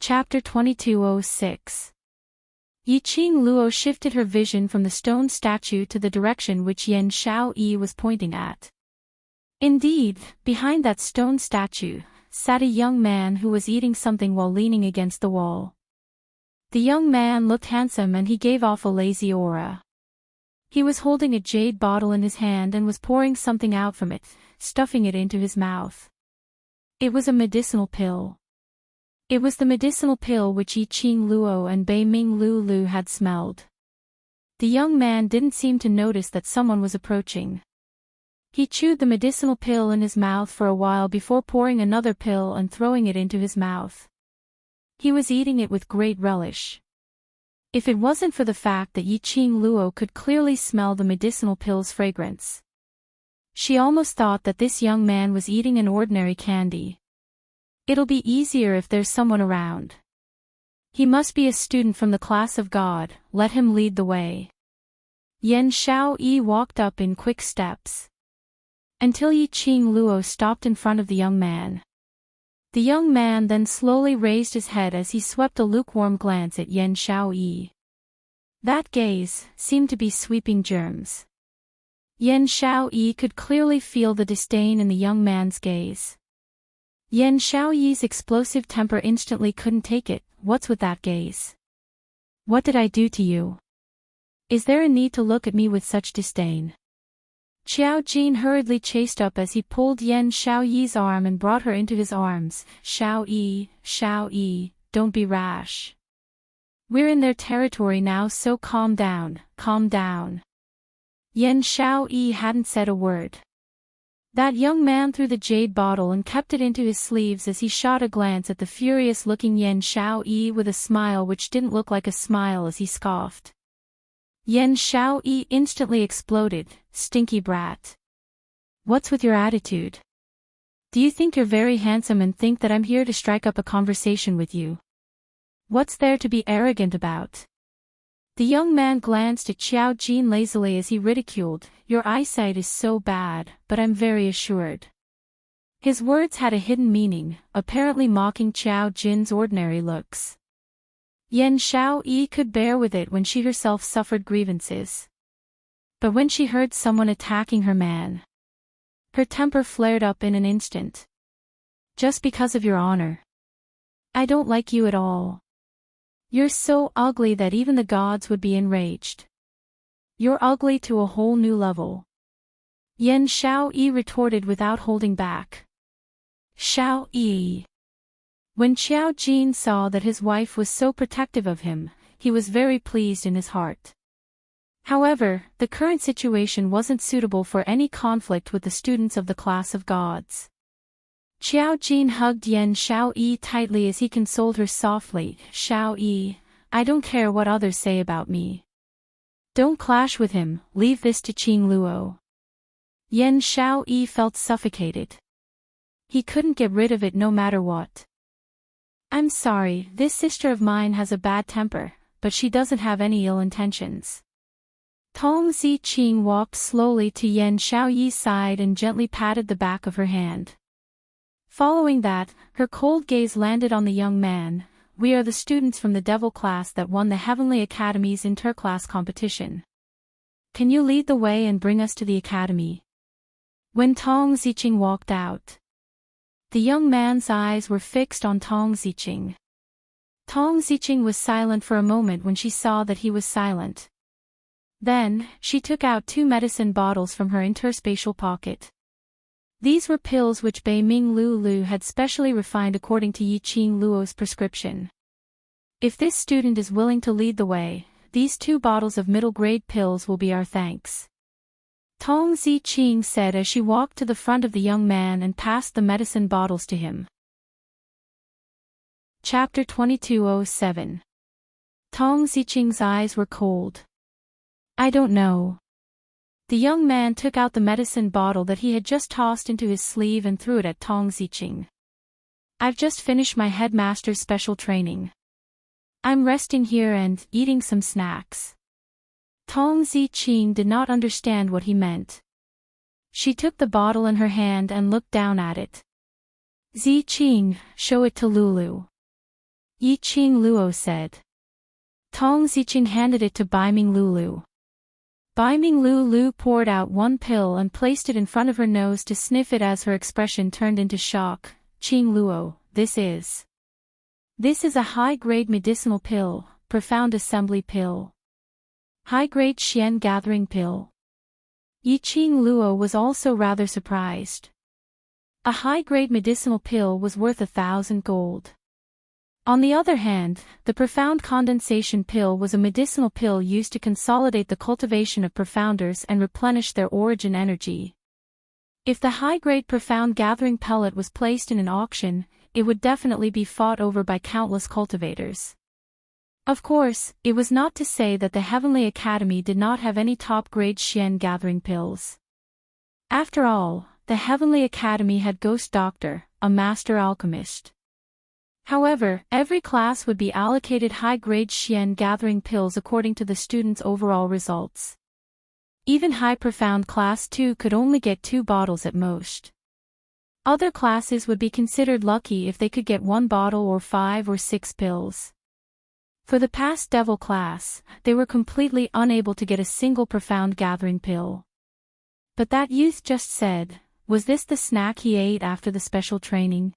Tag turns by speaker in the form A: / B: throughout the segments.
A: Chapter 2206. Yiqing Luo shifted her vision from the stone statue to the direction which Yan Xiaoyi was pointing at. Indeed, behind that stone statue sat a young man who was eating something while leaning against the wall. The young man looked handsome and he gave off a lazy aura. He was holding a jade bottle in his hand and was pouring something out from it, stuffing it into his mouth. It was a medicinal pill. It was the medicinal pill which Yiqing Luo and Bei Ming Lu had smelled. The young man didn't seem to notice that someone was approaching. He chewed the medicinal pill in his mouth for a while before pouring another pill and throwing it into his mouth. He was eating it with great relish. If it wasn't for the fact that Yiqing Luo could clearly smell the medicinal pill's fragrance, she almost thought that this young man was eating an ordinary candy. It'll be easier if there's someone around. He must be a student from the class of God, let him lead the way. Yan Xiaoyi walked up in quick steps, until Yiqing Luo stopped in front of the young man. The young man then slowly raised his head as he swept a lukewarm glance at Yan Xiaoyi. That gaze seemed to be sweeping germs. Yan Xiaoyi could clearly feel the disdain in the young man's gaze. Yan Xiaoyi's explosive temper instantly couldn't take it. What's with that gaze? What did I do to you? Is there a need to look at me with such disdain? Qiao Jin hurriedly chased up as he pulled Yan Xiaoyi's arm and brought her into his arms. Xiaoyi, don't be rash. We're in their territory now, so calm down, calm down. Yan Xiaoyi hadn't said a word. That young man threw the jade bottle and kept it into his sleeves as he shot a glance at the furious-looking Yan Xiaoyi with a smile which didn't look like a smile as he scoffed. Yan Xiaoyi instantly exploded, stinky brat. What's with your attitude? Do you think you're very handsome and think that I'm here to strike up a conversation with you? What's there to be arrogant about? The young man glanced at Qiao Jin lazily as he ridiculed, your eyesight is so bad, but I'm very assured. His words had a hidden meaning, apparently mocking Qiao Jin's ordinary looks. Yan Xiaoyi could bear with it when she herself suffered grievances. But when she heard someone attacking her man, her temper flared up in an instant. Just because of your honor. I don't like you at all. You're so ugly that even the gods would be enraged. You're ugly to a whole new level. Yan Xiaoyi retorted without holding back. Xiaoyi. When Qiao Jin saw that his wife was so protective of him, he was very pleased in his heart. However, the current situation wasn't suitable for any conflict with the students of the class of gods. Qiao Jin hugged Yan Xiaoyi tightly as he consoled her softly. Xiaoyi, I don't care what others say about me. Don't clash with him, leave this to Yiqing Luo. Yan Xiaoyi felt suffocated. He couldn't get rid of it no matter what. I'm sorry, this sister of mine has a bad temper, but she doesn't have any ill intentions. Tong Ziqing walked slowly to Yan Xiaoyi's side and gently patted the back of her hand. Following that, her cold gaze landed on the young man. We are the students from the devil class that won the Heavenly Academy's interclass competition. Can you lead the way and bring us to the academy? When Tong Ziqing walked out, the young man's eyes were fixed on Tong Ziqing. Tong Ziqing was silent for a moment when she saw that he was silent. Then, she took out 2 medicine bottles from her interspatial pocket. These were pills which Bei Ming Lu had specially refined according to Yiqing Luo's prescription. If this student is willing to lead the way, these 2 bottles of middle-grade pills will be our thanks. Tong Ziqing said as she walked to the front of the young man and passed the medicine bottles to him. Chapter 2207. Tong Ziqing's eyes were cold. I don't know. The young man took out the medicine bottle that he had just tossed into his sleeve and threw it at Tong Ziqing. I've just finished my headmaster's special training. I'm resting here and eating some snacks. Tong Ziqing did not understand what he meant. She took the bottle in her hand and looked down at it. Ziqing, show it to Lulu. Yi Qing Luo said. Tong Ziqing handed it to Baiming Lulu. Baiming Lulu poured out one pill and placed it in front of her nose to sniff it as her expression turned into shock. Qing Luo, this is a high-grade medicinal pill, profound assembly pill. High-grade Xian gathering pill. Yi Qing Luo was also rather surprised. A high-grade medicinal pill was worth 1,000 gold. On the other hand, the profound condensation pill was a medicinal pill used to consolidate the cultivation of profounders and replenish their origin energy. If the high-grade profound gathering pellet was placed in an auction, it would definitely be fought over by countless cultivators. Of course, it was not to say that the Heavenly Academy did not have any top-grade Xian gathering pills. After all, the Heavenly Academy had Ghost Doctor, a master alchemist. However, every class would be allocated high-grade Xian gathering pills according to the student's overall results. Even high-profound class 2 could only get 2 bottles at most. Other classes would be considered lucky if they could get 1 bottle or 5 or 6 pills. For the past devil class, they were completely unable to get a single profound gathering pill. But that youth just said, was this the snack he ate after the special training?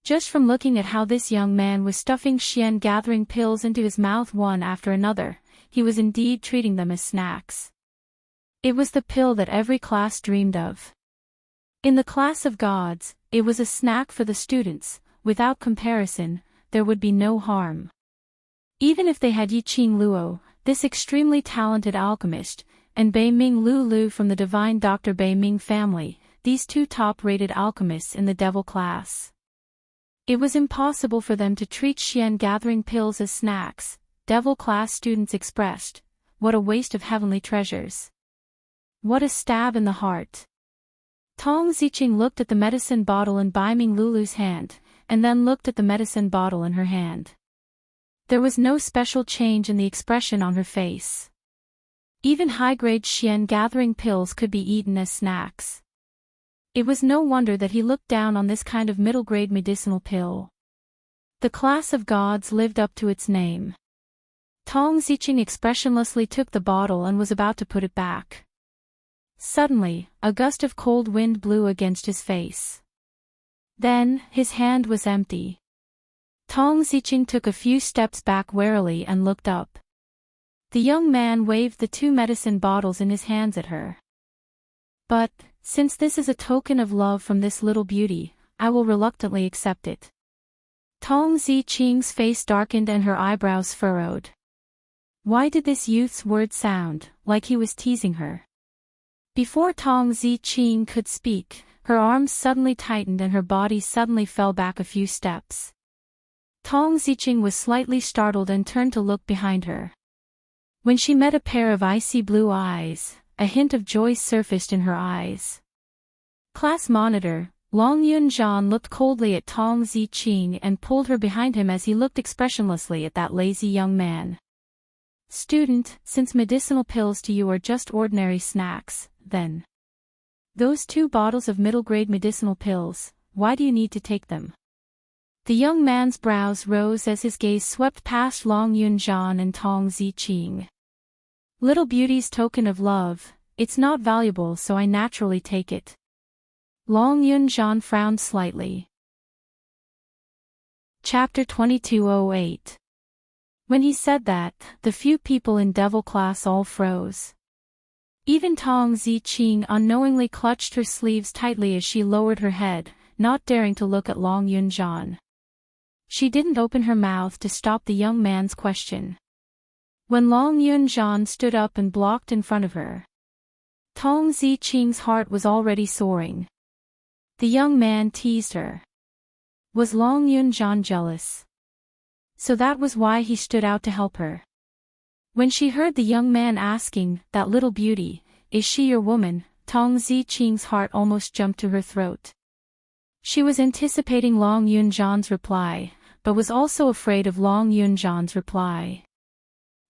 A: Just from looking at how this young man was stuffing Xian gathering pills into his mouth one after another, he was indeed treating them as snacks. It was the pill that every class dreamed of. In the class of gods, it was a snack for the students. Without comparison, there would be no harm. Even if they had Yi Qing Luo, this extremely talented alchemist, and Baiming Lulu from the divine Dr. Baiming family, these 2 top-rated alchemists in the devil class. It was impossible for them to treat Xian gathering pills as snacks, devil class students expressed. What a waste of heavenly treasures. What a stab in the heart. Tong Ziqing looked at the medicine bottle in Baiming Lulu's hand, and then looked at the medicine bottle in her hand. There was no special change in the expression on her face. Even high-grade Xian gathering pills could be eaten as snacks. It was no wonder that he looked down on this kind of middle-grade medicinal pill. The class of gods lived up to its name. Tong Ziqing expressionlessly took the bottle and was about to put it back. Suddenly, a gust of cold wind blew against his face. Then, his hand was empty. Tong Ziqing took a few steps back warily and looked up. The young man waved the 2 medicine bottles in his hands at her. But, since this is a token of love from this little beauty, I will reluctantly accept it. Tong Ziqing's face darkened and her eyebrows furrowed. Why did this youth's words sound like he was teasing her? Before Tong Ziqing could speak, her arms suddenly tightened and her body suddenly fell back a few steps. Tong Ziqing was slightly startled and turned to look behind her. When she met a pair of icy blue eyes, a hint of joy surfaced in her eyes. Class monitor, Long Yunjian looked coldly at Tong Ziqing and pulled her behind him as he looked expressionlessly at that lazy young man. Student, since medicinal pills to you are just ordinary snacks, then those 2 bottles of middle-grade medicinal pills, why do you need to take them? The young man's brows rose as his gaze swept past Long Yunjian and Tong Ziqing. Little beauty's token of love, it's not valuable so I naturally take it. Long Yunjian frowned slightly. Chapter 2208. When he said that, the few people in devil class all froze. Even Tong Ziqing unknowingly clutched her sleeves tightly as she lowered her head, not daring to look at Long Yunjian. She didn't open her mouth to stop the young man's question. When Long Yunjian stood up and blocked in front of her, Tong Ziqing's heart was already soaring. The young man teased her. Was Long Yunjian jealous? So that was why he stood out to help her. When she heard the young man asking, that little beauty, is she your woman, Tong Ziqing's heart almost jumped to her throat. She was anticipating Long Yunjian's reply, but was also afraid of Long Yunjian's reply.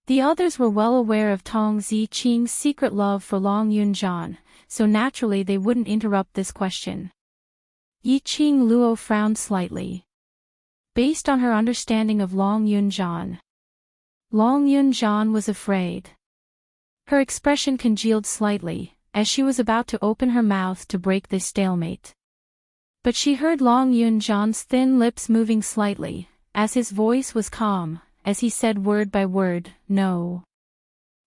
A: The others were well aware of Tong Ziqing's secret love for Long Yunjian, so naturally they wouldn't interrupt this question. Yi Qing Luo frowned slightly. based on her understanding of Long Yun-jan. Long Yun-jan was afraid. Her expression congealed slightly, as she was about to open her mouth to break this stalemate. But she heard Long Yun-jan's thin lips moving slightly, as his voice was calm, as he said word by word, "No."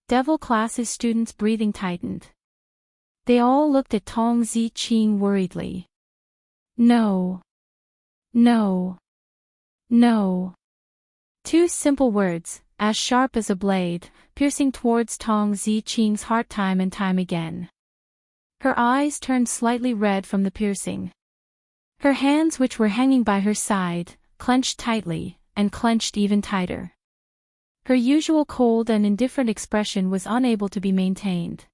A: Devil classes students' breathing tightened. They all looked at Tong Ziqing worriedly. "No. No. No." Two simple words, as sharp as a blade, piercing towards Tong Ziqing's heart time and time again. Her eyes turned slightly red from the piercing. Her hands, which were hanging by her side, clenched tightly, and clenched even tighter. Her usual cold and indifferent expression was unable to be maintained.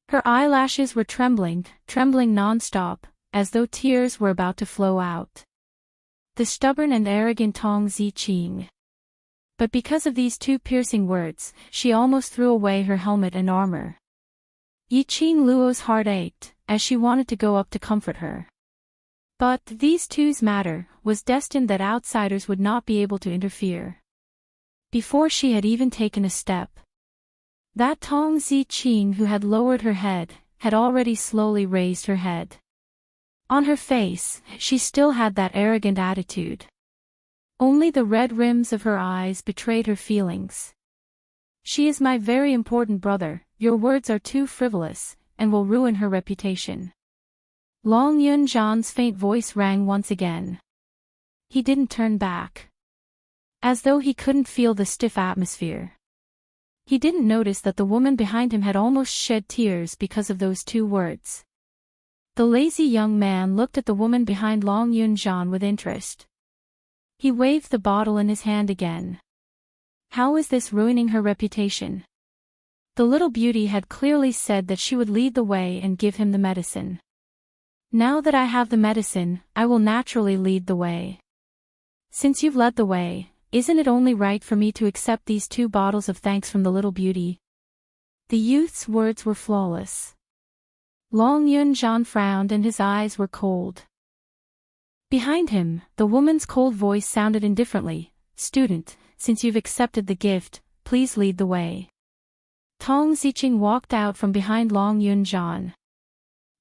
A: Her eyelashes were trembling non-stop, as though tears were about to flow out. The stubborn and arrogant Tong Ziqing. But because of these two piercing words, she almost threw away her helmet and armor. Yiqing Luo's heart ached, as she wanted to go up to comfort her. But these two's matter was destined that outsiders would not be able to interfere. Before she had even taken a step, that Tong Ziqing who had lowered her head, had already slowly raised her head. On her face, she still had that arrogant attitude. Only the red rims of her eyes betrayed her feelings. "She is my very important brother, your words are too frivolous, and will ruin her reputation." Long Yun-jan's faint voice rang once again. He didn't turn back. As though he couldn't feel the stiff atmosphere. He didn't notice that the woman behind him had almost shed tears because of those two words. The lazy young man looked at the woman behind Long Yun-jan with interest. He waved the bottle in his hand again. How is this ruining her reputation? The little beauty had clearly said that she would lead the way and give him the medicine. Now that I have the medicine, I will naturally lead the way. Since you've led the way, isn't it only right for me to accept these 2 bottles of thanks from the little beauty? The youth's words were flawless. Long Yun-jan frowned and his eyes were cold. Behind him, the woman's cold voice sounded indifferently, "Student, since you've accepted the gift, please lead the way." Tong Ziqing walked out from behind Long Yun-jan.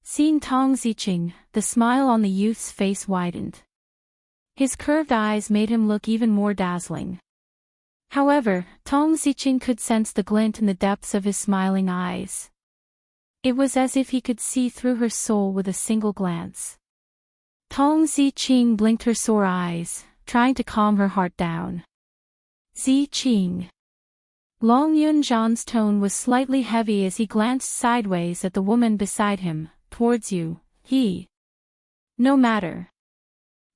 A: Seeing Tong Ziqing, the smile on the youth's face widened. His curved eyes made him look even more dazzling. However, Tong Ziqing could sense the glint in the depths of his smiling eyes. It was as if he could see through her soul with a single glance. Tong Ziqing blinked her sore eyes, trying to calm her heart down. "Ziqing." Long Yun-jan's tone was slightly heavy as he glanced sideways at the woman beside him. "Towards you, he." "No matter."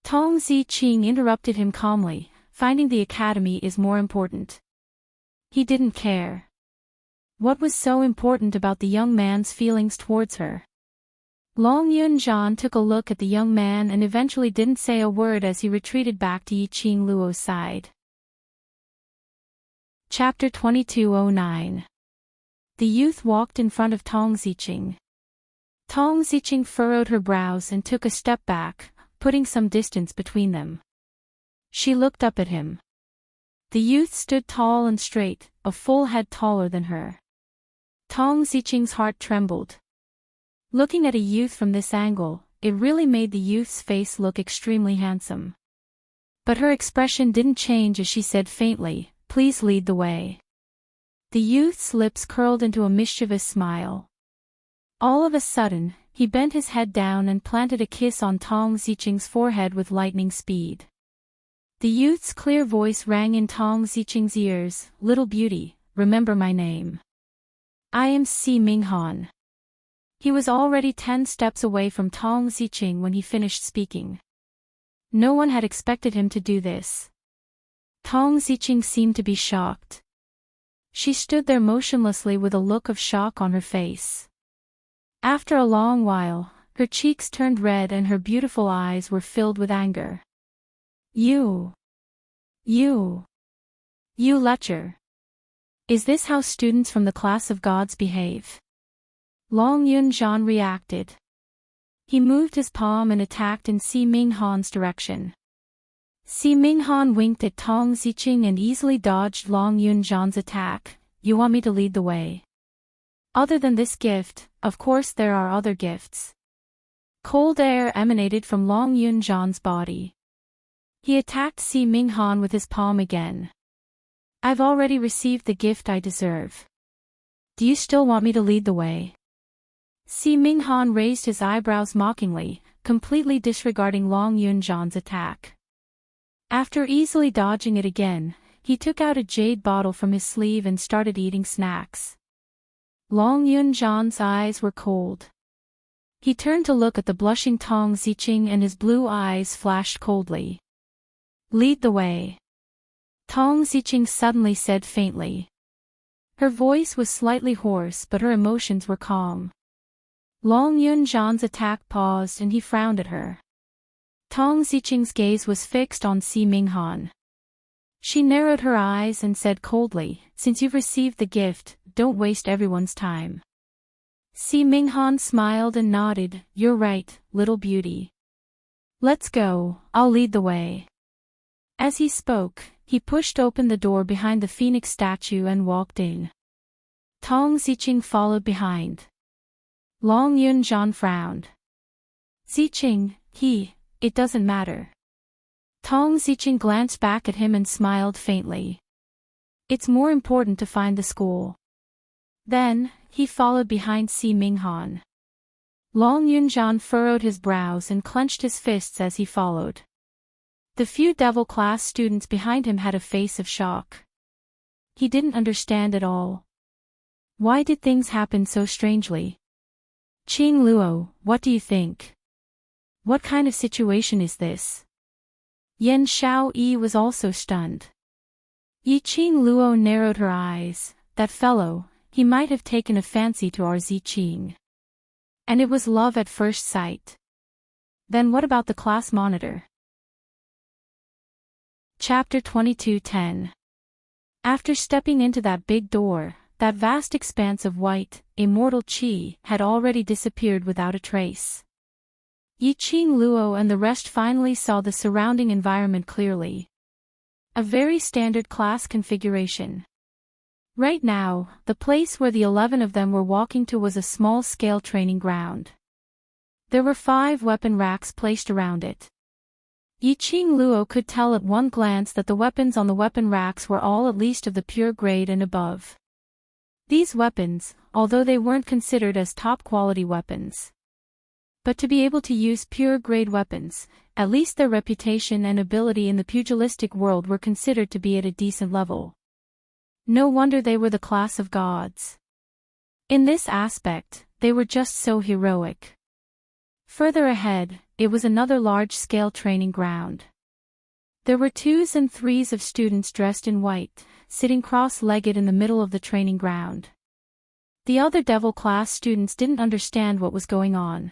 A: Tong Ziqing interrupted him calmly, "Finding the academy is more important." He didn't care. What was so important about the young man's feelings towards her? Long Yun-jan took a look at the young man and eventually didn't say a word as he retreated back to Yiqing Luo's side. Chapter 2209. The youth walked in front of Tong Ziqing. Tong Ziqing furrowed her brows and took a step back, putting some distance between them. She looked up at him. The youth stood tall and straight, a full head taller than her. Tong Ziqing's heart trembled. Looking at a youth from this angle, it really made the youth's face look extremely handsome. But her expression didn't change as she said faintly, "Please lead the way." The youth's lips curled into a mischievous smile. All of a sudden, he bent his head down and planted a kiss on Tong Ziqing's forehead with lightning speed. The youth's clear voice rang in Tong Ziqing's ears, "Little beauty, remember my name. I am Si Minghan." He was already 10 steps away from Tong Ziqing when he finished speaking. No one had expected him to do this. Tong Ziqing seemed to be shocked. She stood there motionlessly with a look of shock on her face. After a long while, her cheeks turned red and her beautiful eyes were filled with anger. You lecher. Is this how students from the class of gods behave?" Long Yun-jan reacted. He moved his palm and attacked in Si Minghan's direction. Si Minghan winked at Tong Ziqing and easily dodged Long Yunzhan's attack. You want me to lead the way? Other than this gift, of course there are other gifts. Cold air emanated from Long Yunzhan's body. He attacked Si Minghan with his palm again. I've already received the gift I deserve. Do you still want me to lead the way? Si Minghan raised his eyebrows mockingly, completely disregarding Long Yunzhan's attack. After easily dodging it again, he took out a jade bottle from his sleeve and started eating snacks. Long Yunzhan's eyes were cold. He turned to look at the blushing Tong Ziqing and his blue eyes flashed coldly. Lead the way. Tong Ziqing suddenly said faintly. Her voice was slightly hoarse but her emotions were calm. Long Yunzhan's attack paused and he frowned at her. Tong Ziqing's gaze was fixed on Si Minghan. She narrowed her eyes and said coldly, since you've received the gift, don't waste everyone's time. Si Minghan smiled and nodded, you're right, little beauty. Let's go, I'll lead the way. As he spoke, he pushed open the door behind the phoenix statue and walked in. Tong Ziqing followed behind. Long Yunzhan frowned. Ziqing, it doesn't matter. Tong Ziqing glanced back at him and smiled faintly. It's more important to find the school. Then, he followed behind Si Minghan. Long Yunzhan furrowed his brows and clenched his fists as he followed. The few devil class students behind him had a face of shock. He didn't understand at all. Why did things happen so strangely? Qing Luo, what do you think? What kind of situation is this? Yan Xiaoyi was also stunned. Yi Qing Luo narrowed her eyes. That fellow, he might have taken a fancy to our Ziqing. And it was love at first sight. Then what about the class monitor? Chapter 22:10. After stepping into that big door, that vast expanse of white, immortal qi had already disappeared without a trace. Yi Qing Luo and the rest finally saw the surrounding environment clearly. A very standard class configuration. Right now, the place where the 11 of them were walking to was a small-scale training ground. There were 5 weapon racks placed around it. Yi Qing Luo could tell at one glance that the weapons on the weapon racks were all at least of the pure grade and above. These weapons, although they weren't considered as top-quality weapons. But to be able to use pure-grade weapons, at least their reputation and ability in the pugilistic world were considered to be at a decent level. No wonder they were the class of gods. In this aspect, they were just so heroic. Further ahead, it was another large-scale training ground. There were 2s and 3s of students dressed in white, sitting cross-legged in the middle of the training ground. The other devil class students didn't understand what was going on.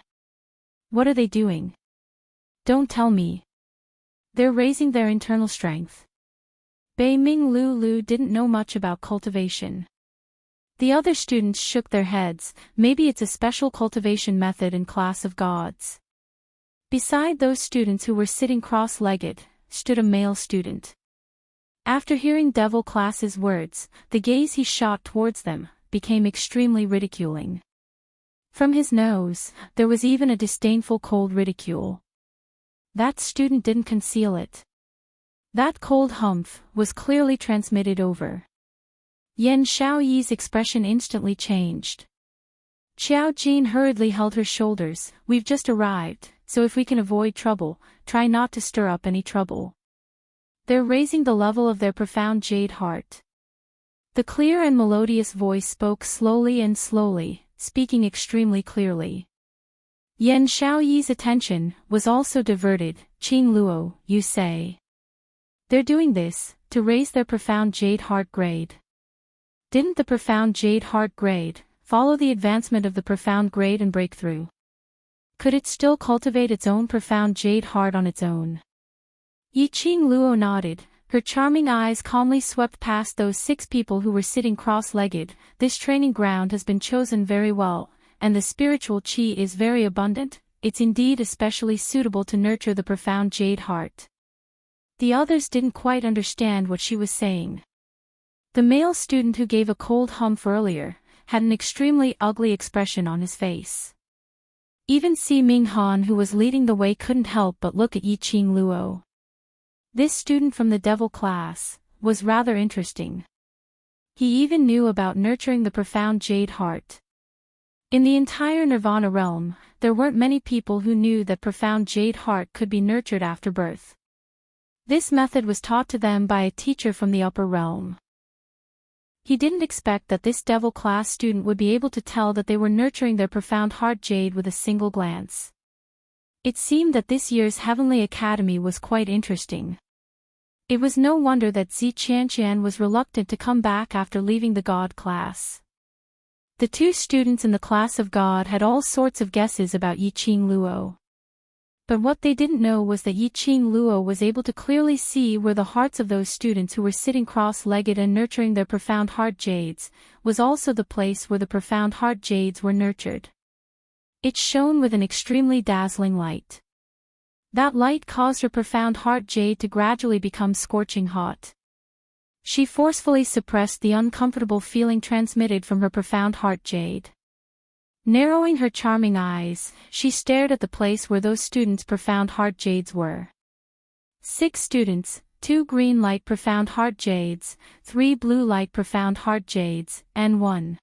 A: What are they doing? Don't tell me. They're raising their internal strength. Bei Ming Lu didn't know much about cultivation. The other students shook their heads, maybe it's a special cultivation method in class of gods. Beside those students who were sitting cross-legged, stood a male student. After hearing devil class's words, the gaze he shot towards them became extremely ridiculing. From his nose, there was even a disdainful cold ridicule. That student didn't conceal it. That cold humph was clearly transmitted over. Yan Xiaoyi's expression instantly changed. Xiao Jin hurriedly held her shoulders. We've just arrived, so if we can avoid trouble, try not to stir up any trouble. They're raising the level of their profound jade heart. The clear and melodious voice spoke slowly and slowly, speaking extremely clearly. Yan Xiaoyi's attention was also diverted. Qing Luo, you say. They're doing this to raise their profound jade heart grade. Didn't the profound jade heart grade follow the advancement of the profound grade and breakthrough? Could it still cultivate its own profound jade heart on its own? Yi Qing Luo nodded. Her charming eyes calmly swept past those 6 people who were sitting cross-legged. This training ground has been chosen very well, and the spiritual qi is very abundant. It's indeed especially suitable to nurture the profound jade heart. The others didn't quite understand what she was saying. The male student who gave a cold humph earlier had an extremely ugly expression on his face. Even Si Minghan, who was leading the way, couldn't help but look at Yi Qing Luo. This student from the devil class was rather interesting. He even knew about nurturing the profound jade heart. In the entire Nirvana realm, there weren't many people who knew that profound jade heart could be nurtured after birth. This method was taught to them by a teacher from the upper realm. He didn't expect that this devil class student would be able to tell that they were nurturing their profound heart jade with a single glance. It seemed that this year's Heavenly Academy was quite interesting. It was no wonder that Zi Qianqian was reluctant to come back after leaving the God class. The two students in the class of God had all sorts of guesses about Yi Qing Luo. But what they didn't know was that Yi Qing Luo was able to clearly see where the hearts of those students who were sitting cross-legged and nurturing their profound heart jades was also the place where the profound heart jades were nurtured. It shone with an extremely dazzling light. That light caused her profound heart jade to gradually become scorching hot. She forcefully suppressed the uncomfortable feeling transmitted from her profound heart jade. Narrowing her charming eyes, she stared at the place where those students' profound heart jades were. 6 students, 2 green light profound heart jades, 3 blue light profound heart jades, and 1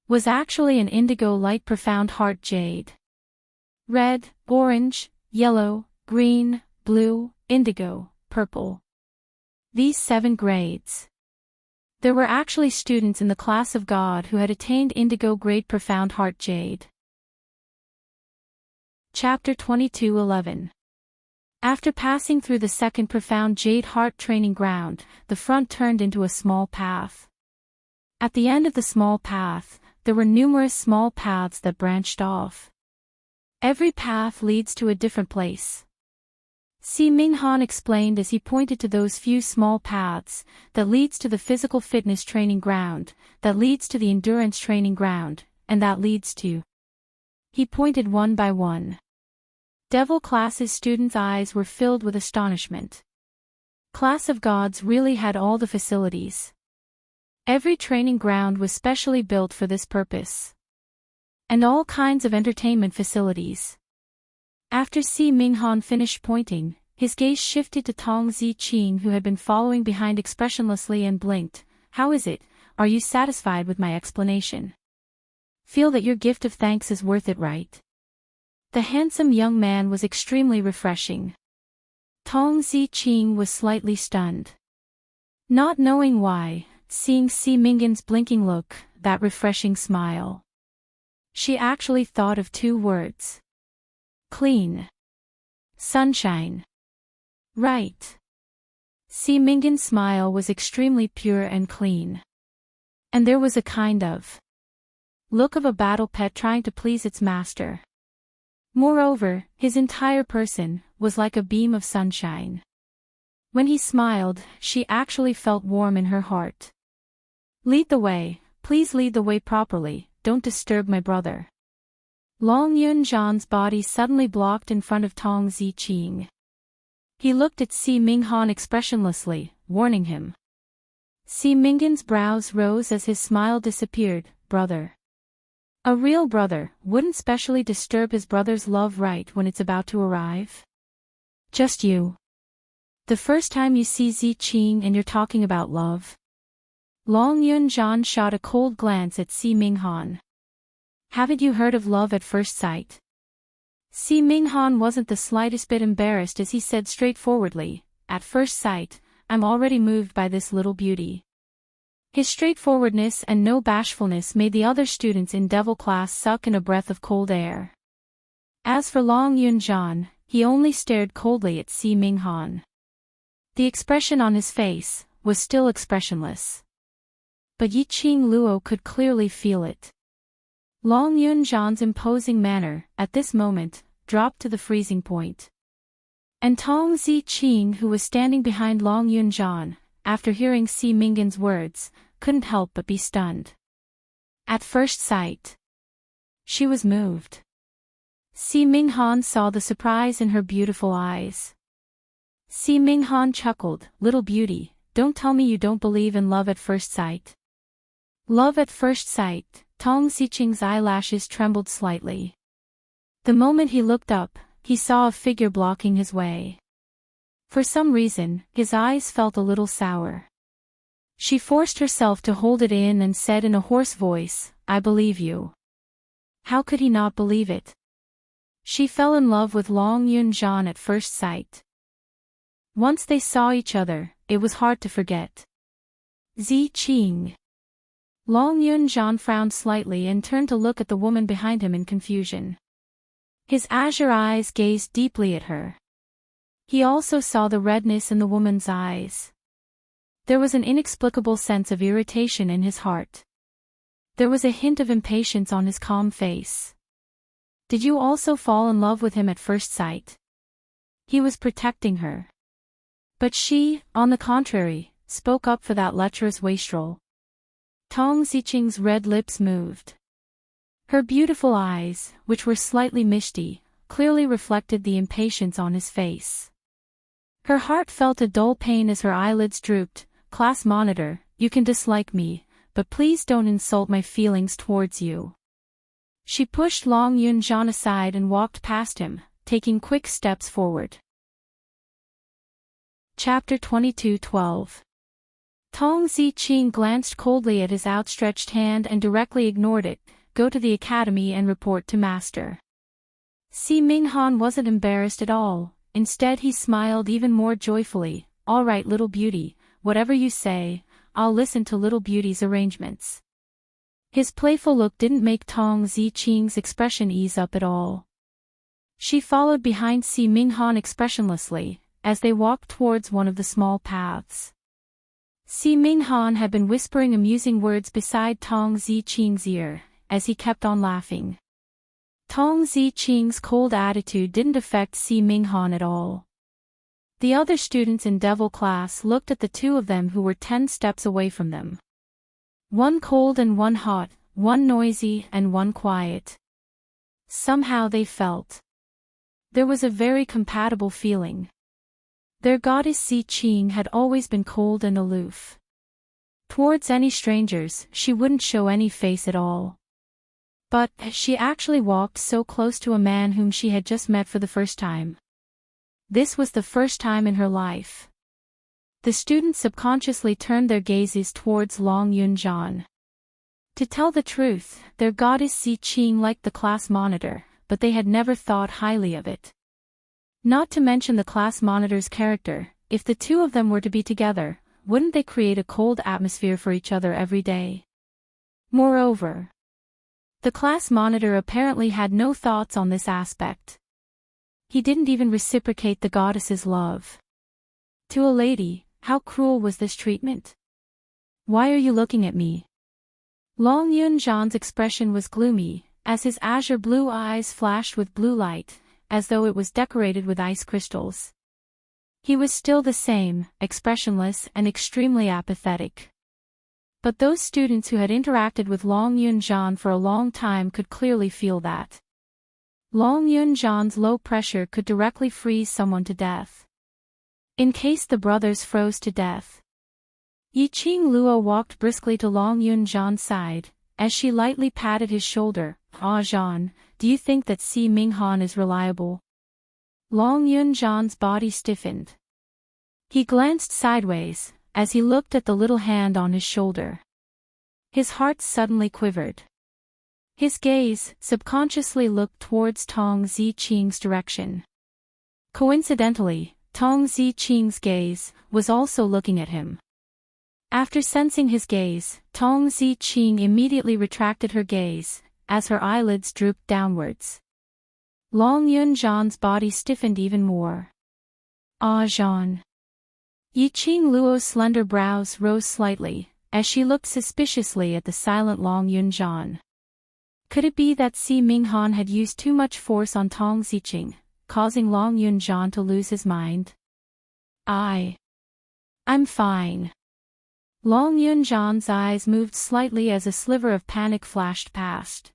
A: was actually an indigo light profound heart jade. Red, orange, yellow, green, blue, indigo, purple. These 7 grades. There were actually students in the class of God who had attained indigo grade profound heart jade. Chapter 22:11. After passing through the second profound jade heart training ground, the front turned into a small path. At the end of the small path, there were numerous small paths that branched off. Every path leads to a different place. Si Minghan explained as he pointed to those few small paths, that leads to the physical fitness training ground, that leads to the endurance training ground, and that leads to. He pointed one by one. Devil class's students' eyes were filled with astonishment. Class of Gods really had all the facilities. Every training ground was specially built for this purpose. And all kinds of entertainment facilities. After Si Minghan finished pointing, his gaze shifted to Tong Zi Qing, who had been following behind expressionlessly, and blinked. "How is it? Are you satisfied with my explanation? Feel that your gift of thanks is worth it, right?" The handsome young man was extremely refreshing. Tong Zi Qing was slightly stunned. Not knowing why, seeing Si Minghan's blinking look, that refreshing smile. She actually thought of 2 words. Clean. Sunshine. Right. Si Minghan's smile was extremely pure and clean. And there was a kind of look of a battle pet trying to please its master. Moreover, his entire person was like a beam of sunshine. When he smiled, she actually felt warm in her heart. "Lead the way, please lead the way properly, don't disturb my brother." Long Yunzhan's body suddenly blocked in front of Tong Zi Qing. He looked at Si Minghan expressionlessly, warning him. Si Minghan's brows rose as his smile disappeared. "Brother." A real brother wouldn't specially disturb his brother's love right when it's about to arrive. "Just you. The first time you see Zi Qing and you're talking about love?" Long Yunzhan shot a cold glance at Si Minghan. "Haven't you heard of love at first sight?" Si Minghan wasn't the slightest bit embarrassed as he said straightforwardly, "At first sight, I'm already moved by this little beauty." His straightforwardness and no bashfulness made the other students in devil class suck in a breath of cold air. As for Long Yunzhan, he only stared coldly at Si Minghan. The expression on his face was still expressionless. But Yi Qing Luo could clearly feel it. Long Yunzhan's imposing manner, at this moment, dropped to the freezing point. And Tong Zi Qing, who was standing behind Long Yunzhan, after hearing Si Minghan's words, couldn't help but be stunned. At first sight, she was moved. Si Minghan saw the surprise in her beautiful eyes. Si Minghan chuckled, little beauty, don't tell me you don't believe in love at first sight. Love at first sight, Tong Ziqing's eyelashes trembled slightly. The moment he looked up, he saw a figure blocking his way. For some reason, his eyes felt a little sour. She forced herself to hold it in and said in a hoarse voice, I believe you. How could he not believe it? She fell in love with Long Yunjian at first sight. Once they saw each other, it was hard to forget. Zi Qing. Long Yunjian frowned slightly and turned to look at the woman behind him in confusion. His azure eyes gazed deeply at her. He also saw the redness in the woman's eyes. There was an inexplicable sense of irritation in his heart. There was a hint of impatience on his calm face. Did you also fall in love with him at first sight? He was protecting her. But she, on the contrary, spoke up for that lecherous wastrel. Tong Ziqing's red lips moved. Her beautiful eyes, which were slightly misty, clearly reflected the impatience on his face. Her heart felt a dull pain as her eyelids drooped. Class monitor, you can dislike me, but please don't insult my feelings towards you. She pushed Long Yunjian aside and walked past him, taking quick steps forward. Chapter 22:12. Tong Ziqing glanced coldly at his outstretched hand and directly ignored it. Go to the academy and report to master. Si Minghan wasn't embarrassed at all. Instead he smiled even more joyfully. All right, little beauty, whatever you say, I'll listen to little beauty's arrangements. His playful look didn't make Tong Ziqing's expression ease up at all. She followed behind Si Minghan expressionlessly, as they walked towards one of the small paths. Si Minghan had been whispering amusing words beside Tong Ziqing's ear, as he kept on laughing. Tong Ziqing's cold attitude didn't affect Si Minghan at all. The other students in Devil class looked at the two of them who were 10 steps away from them. One cold and one hot, one noisy and one quiet. Somehow they felt. There was a very compatible feeling. Their goddess Si Qing had always been cold and aloof. Towards any strangers, she wouldn't show any face at all. But she actually walked so close to a man whom she had just met for the first time. This was the first time in her life. The students subconsciously turned their gazes towards Long Yunjian. To tell the truth, their goddess Si Qing liked the class monitor, but they had never thought highly of it. Not to mention the class monitor's character, if the two of them were to be together, wouldn't they create a cold atmosphere for each other every day? Moreover, the class monitor apparently had no thoughts on this aspect. He didn't even reciprocate the goddess's love. To a lady, how cruel was this treatment? Why are you looking at me? Long Yunjian's expression was gloomy, as his azure blue eyes flashed with blue light, as though it was decorated with ice crystals. He was still the same, expressionless and extremely apathetic. But those students who had interacted with Long Yunjian for a long time could clearly feel that. Long Yunjian's low pressure could directly freeze someone to death. In case the brothers froze to death. Yiqing Luo walked briskly to Long Yunjian's side, as she lightly patted his shoulder. Ah Jean, do you think that Si Minghan is reliable? Long Yunjian's body stiffened. He glanced sideways, as he looked at the little hand on his shoulder. His heart suddenly quivered. His gaze subconsciously looked towards Tong Ziqing's direction. Coincidentally, Tong Ziqing's gaze was also looking at him. After sensing his gaze, Tong Ziqing immediately retracted her gaze, as her eyelids drooped downwards. Long Yunjian's body stiffened even more. Ah Jean. Yiqing Luo's slender brows rose slightly, as she looked suspiciously at the silent Long Yunjian. Could it be that Si Minghan had used too much force on Tong Ziqing, causing Long Yunjian to lose his mind? I'm fine. Long Yunjian's eyes moved slightly as a sliver of panic flashed past.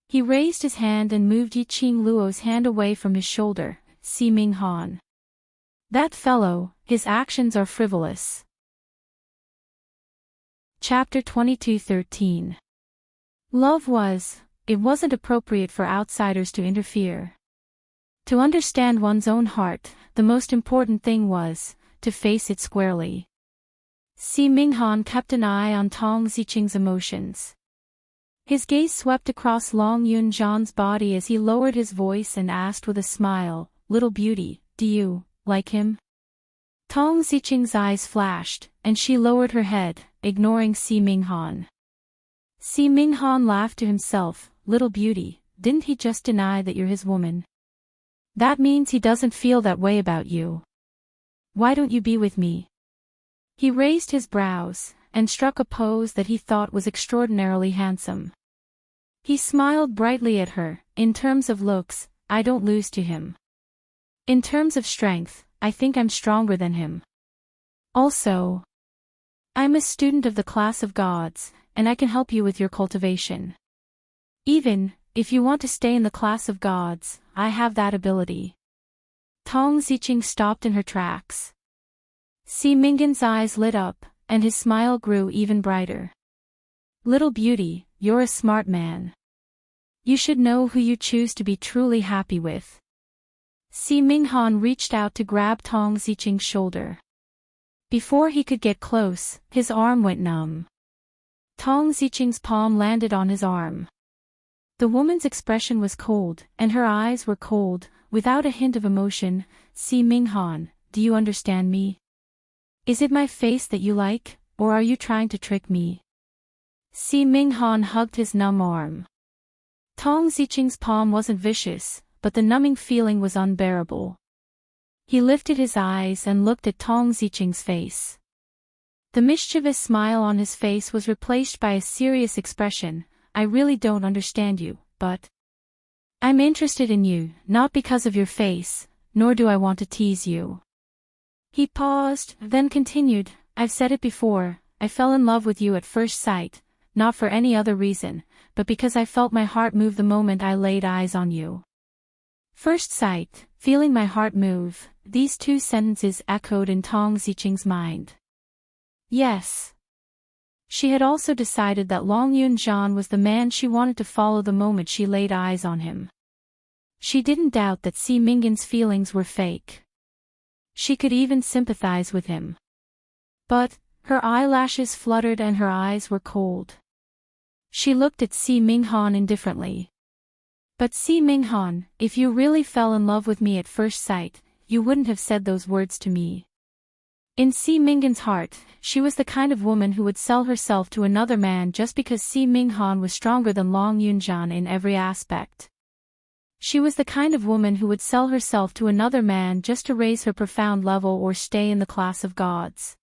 A: He raised his hand and moved Yiqing Luo's hand away from his shoulder. Si Minghan. That fellow, his actions are frivolous. Chapter 22:13. It wasn't appropriate for outsiders to interfere. To understand one's own heart, the most important thing was to face it squarely. Si Minghan kept an eye on Tong Ziqing's emotions. His gaze swept across Long Yunjian's body as he lowered his voice and asked with a smile, "Little beauty, do you like him?" Tong Ziqing's eyes flashed, and she lowered her head, ignoring Si Minghan. Si Minghan laughed to himself, "Little beauty, didn't he just deny that you're his woman? That means he doesn't feel that way about you. Why don't you be with me?" He raised his brows, and struck a pose that he thought was extraordinarily handsome. He smiled brightly at her. "In terms of looks, I don't lose to him. In terms of strength, I think I'm stronger than him. Also, I'm a student of the class of gods, and I can help you with your cultivation. Even if you want to stay in the class of gods, I have that ability." Tong Ziqing stopped in her tracks. Si Minghan's eyes lit up, and his smile grew even brighter. "Little beauty, you're a smart man. You should know who you choose to be truly happy with." Si Minghan reached out to grab Tong Ziqing's shoulder. Before he could get close, his arm went numb. Tong Ziqing's palm landed on his arm. The woman's expression was cold, and her eyes were cold, without a hint of emotion. "Si Minghan, do you understand me? Is it my face that you like, or are you trying to trick me?" Si Minghan hugged his numb arm. Tong Ziqing's palm wasn't vicious, but the numbing feeling was unbearable. He lifted his eyes and looked at Tong Ziqing's face. The mischievous smile on his face was replaced by a serious expression. "I really don't understand you, but I'm interested in you, not because of your face, nor do I want to tease you." He paused, then continued, "I've said it before, I fell in love with you at first sight, not for any other reason, but because I felt my heart move the moment I laid eyes on you." First sight, feeling my heart move, these two sentences echoed in Tong Ziqing's mind. Yes. She had also decided that Long Yunjian was the man she wanted to follow the moment she laid eyes on him. She didn't doubt that Si Minghan's feelings were fake. She could even sympathize with him. But her eyelashes fluttered and her eyes were cold. She looked at Si Minghan indifferently. "But Si Minghan, if you really fell in love with me at first sight, you wouldn't have said those words to me." In Si Minghan's heart, she was the kind of woman who would sell herself to another man just because Si Minghan was stronger than Long Yunjian in every aspect. She was the kind of woman who would sell herself to another man just to raise her profound level or stay in the class of gods.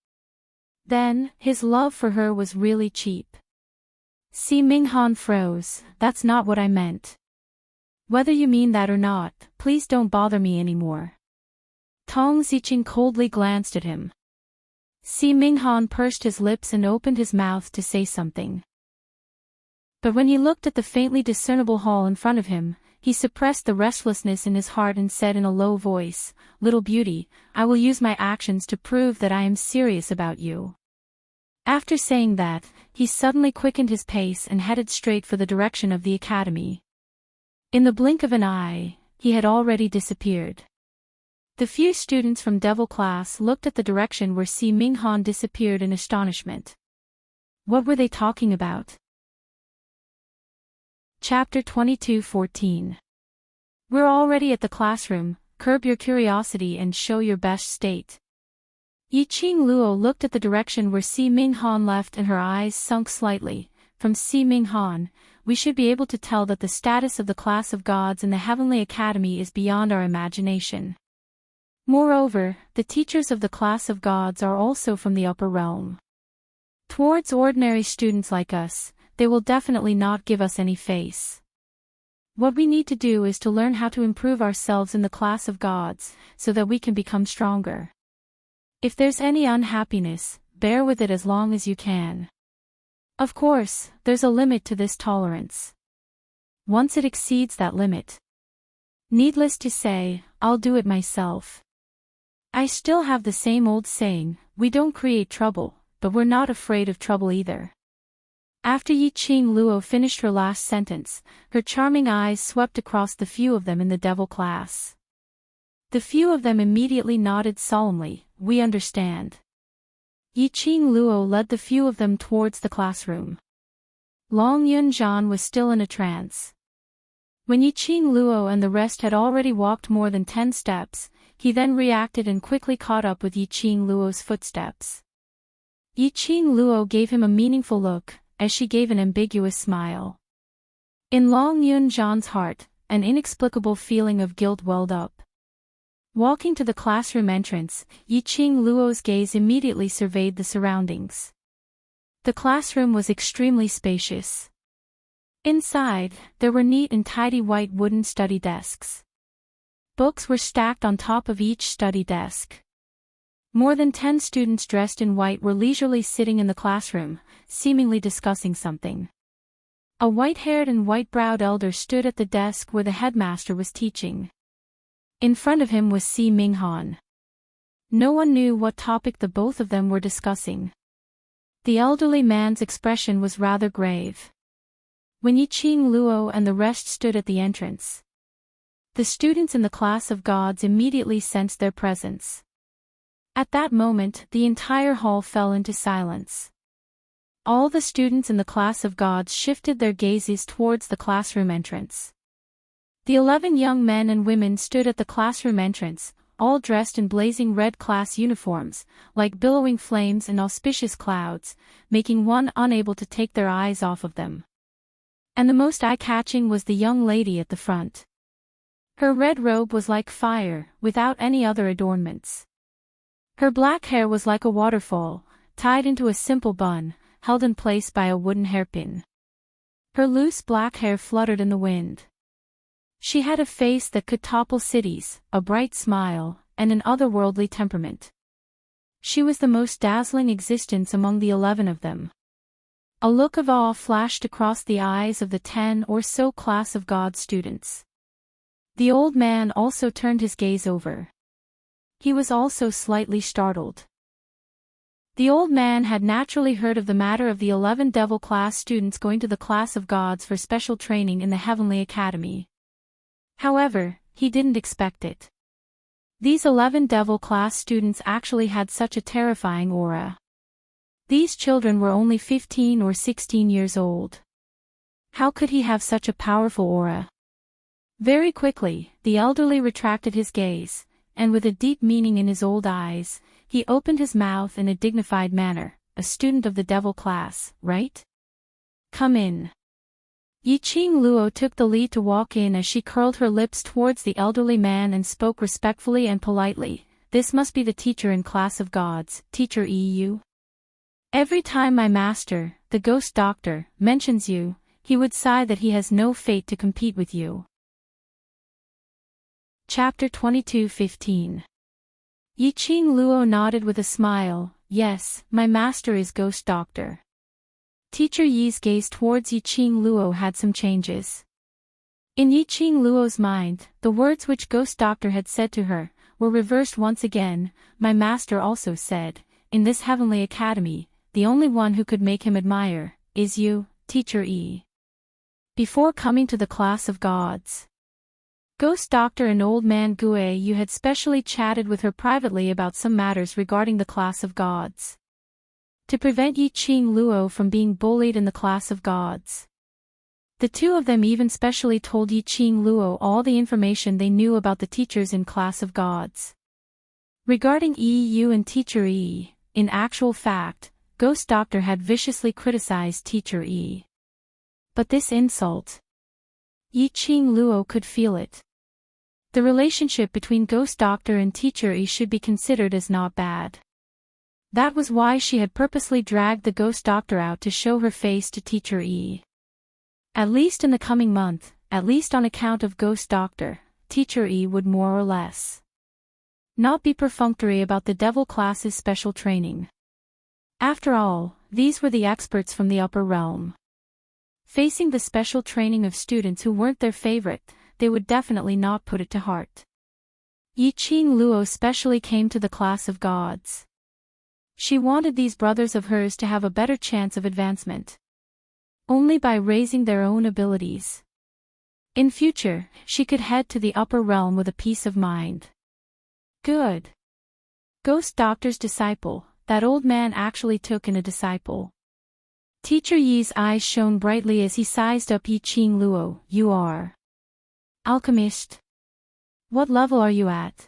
A: Then, his love for her was really cheap. Si Minghan froze. "That's not what I meant. Whether you mean that or not, please don't bother me anymore." Tong Ziqing coldly glanced at him. Si Minghan pursed his lips and opened his mouth to say something. But when he looked at the faintly discernible hall in front of him, he suppressed the restlessness in his heart and said in a low voice, "Little beauty, I will use my actions to prove that I am serious about you." After saying that, he suddenly quickened his pace and headed straight for the direction of the academy. In the blink of an eye, he had already disappeared. The few students from Devil class looked at the direction where Si Minghan disappeared in astonishment. What were they talking about? Chapter 22:14. We're already at the classroom, curb your curiosity and show your best state. Yiqing Luo looked at the direction where Si Minghan left and her eyes sunk slightly. From Si Minghan, we should be able to tell that the status of the class of gods in the Heavenly Academy is beyond our imagination. Moreover, the teachers of the class of gods are also from the upper realm. Towards ordinary students like us, they will definitely not give us any face. What we need to do is to learn how to improve ourselves in the class of gods, so that we can become stronger. If there's any unhappiness, bear with it as long as you can. Of course, there's a limit to this tolerance. Once it exceeds that limit, needless to say, I'll do it myself. I still have the same old saying, we don't create trouble, but we're not afraid of trouble either. After Yi-Ching Luo finished her last sentence, her charming eyes swept across the few of them in the devil class. The few of them immediately nodded solemnly, we understand. Yi-Ching Luo led the few of them towards the classroom. Long Yun-Zhan was still in a trance. When Yi-Ching Luo and the rest had already walked more than 10 steps, he then reacted and quickly caught up with Yi-Ching Luo's footsteps. Yi-Ching Luo gave him a meaningful look, as she gave an ambiguous smile. In Long Yun-Zhan's heart, an inexplicable feeling of guilt welled up. Walking to the classroom entrance, Yi-Ching Luo's gaze immediately surveyed the surroundings. The classroom was extremely spacious. Inside, there were neat and tidy white wooden study desks. Books were stacked on top of each study desk. More than 10 students dressed in white were leisurely sitting in the classroom, seemingly discussing something. A white-haired and white-browed elder stood at the desk where the headmaster was teaching. In front of him was Si Minghan. No one knew what topic the both of them were discussing. The elderly man's expression was rather grave. When Yi-Ching Luo and the rest stood at the entrance, the students in the class of gods immediately sensed their presence. At that moment, the entire hall fell into silence. All the students in the class of gods shifted their gazes towards the classroom entrance. The 11 young men and women stood at the classroom entrance, all dressed in blazing red class uniforms, like billowing flames and auspicious clouds, making one unable to take their eyes off of them. And the most eye-catching was the young lady at the front. Her red robe was like fire, without any other adornments. Her black hair was like a waterfall, tied into a simple bun, held in place by a wooden hairpin. Her loose black hair fluttered in the wind. She had a face that could topple cities, a bright smile, and an otherworldly temperament. She was the most dazzling existence among the 11 of them. A look of awe flashed across the eyes of the 10 or so class of God students. The old man also turned his gaze over. He was also slightly startled. The old man had naturally heard of the matter of the 11 devil class students going to the class of gods for special training in the Heavenly Academy. However, he didn't expect it. These 11 devil class students actually had such a terrifying aura. These children were only 15 or 16 years old. How could he have such a powerful aura? Very quickly, the elderly retracted his gaze, and with a deep meaning in his old eyes, he opened his mouth in a dignified manner, a student of the devil class, right? Come in. Yi-Ching Luo took the lead to walk in as she curled her lips towards the elderly man and spoke respectfully and politely. This must be the teacher in class of gods, Teacher Yi. Every time my master, the ghost doctor, mentions you, he would sigh that he has no fate to compete with you. Chapter 22:15. Yi-Ching Luo nodded with a smile. Yes, my master is ghost doctor. Teacher Yi's gaze towards Yi-Ching Luo had some changes. In Yi-Ching Luo's mind, the words which ghost doctor had said to her were reversed once again. My master also said, in this heavenly academy, the only one who could make him admire is you, Teacher Yi. Before coming to the class of gods, Ghost Doctor and Old Man Gue you had specially chatted with her privately about some matters regarding the class of gods. To prevent Yi-Ching Luo from being bullied in the class of gods. The two of them even specially told Yi-Ching Luo all the information they knew about the teachers in class of gods. Regarding Yi and Teacher Yi, in actual fact, Ghost Doctor had viciously criticized Teacher Yi. But this insult, Yi-Ching Luo could feel it. The relationship between Ghost Doctor and Teacher Yi should be considered as not bad. That was why she had purposely dragged the Ghost Doctor out to show her face to Teacher Yi. At least in the coming month, at least on account of Ghost Doctor, Teacher Yi would more or less not be perfunctory about the devil class's special training. After all, these were the experts from the upper realm. Facing the special training of students who weren't their favorite, they would definitely not put it to heart. Yi Qing Luo specially came to the class of gods. She wanted these brothers of hers to have a better chance of advancement. Only by raising their own abilities. In future, she could head to the upper realm with a peace of mind. Good. Ghost Doctor's disciple, that old man actually took in a disciple. Teacher Yi's eyes shone brightly as he sized up Yi Qing Luo. You are alchemist. What level are you at?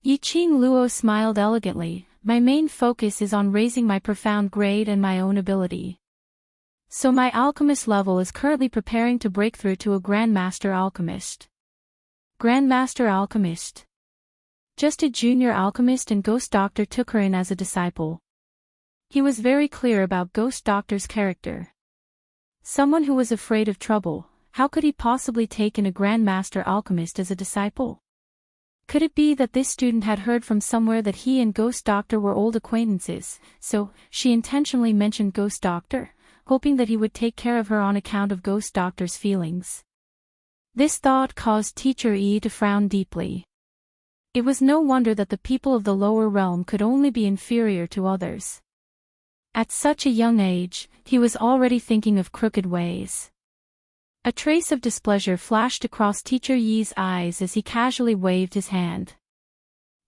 A: Yi Qing Luo smiled elegantly. My main focus is on raising my profound grade and my own ability. So my alchemist level is currently preparing to break through to a Grandmaster Alchemist. Grandmaster Alchemist. Just a junior alchemist, and Ghost Doctor took her in as a disciple. He was very clear about Ghost Doctor's character. Someone who was afraid of trouble, how could he possibly take in a Grandmaster Alchemist as a disciple? Could it be that this student had heard from somewhere that he and Ghost Doctor were old acquaintances, so she intentionally mentioned Ghost Doctor, hoping that he would take care of her on account of Ghost Doctor's feelings? This thought caused Teacher Yi to frown deeply. It was no wonder that the people of the lower realm could only be inferior to others. At such a young age, he was already thinking of crooked ways. A trace of displeasure flashed across Teacher Yi's eyes as he casually waved his hand.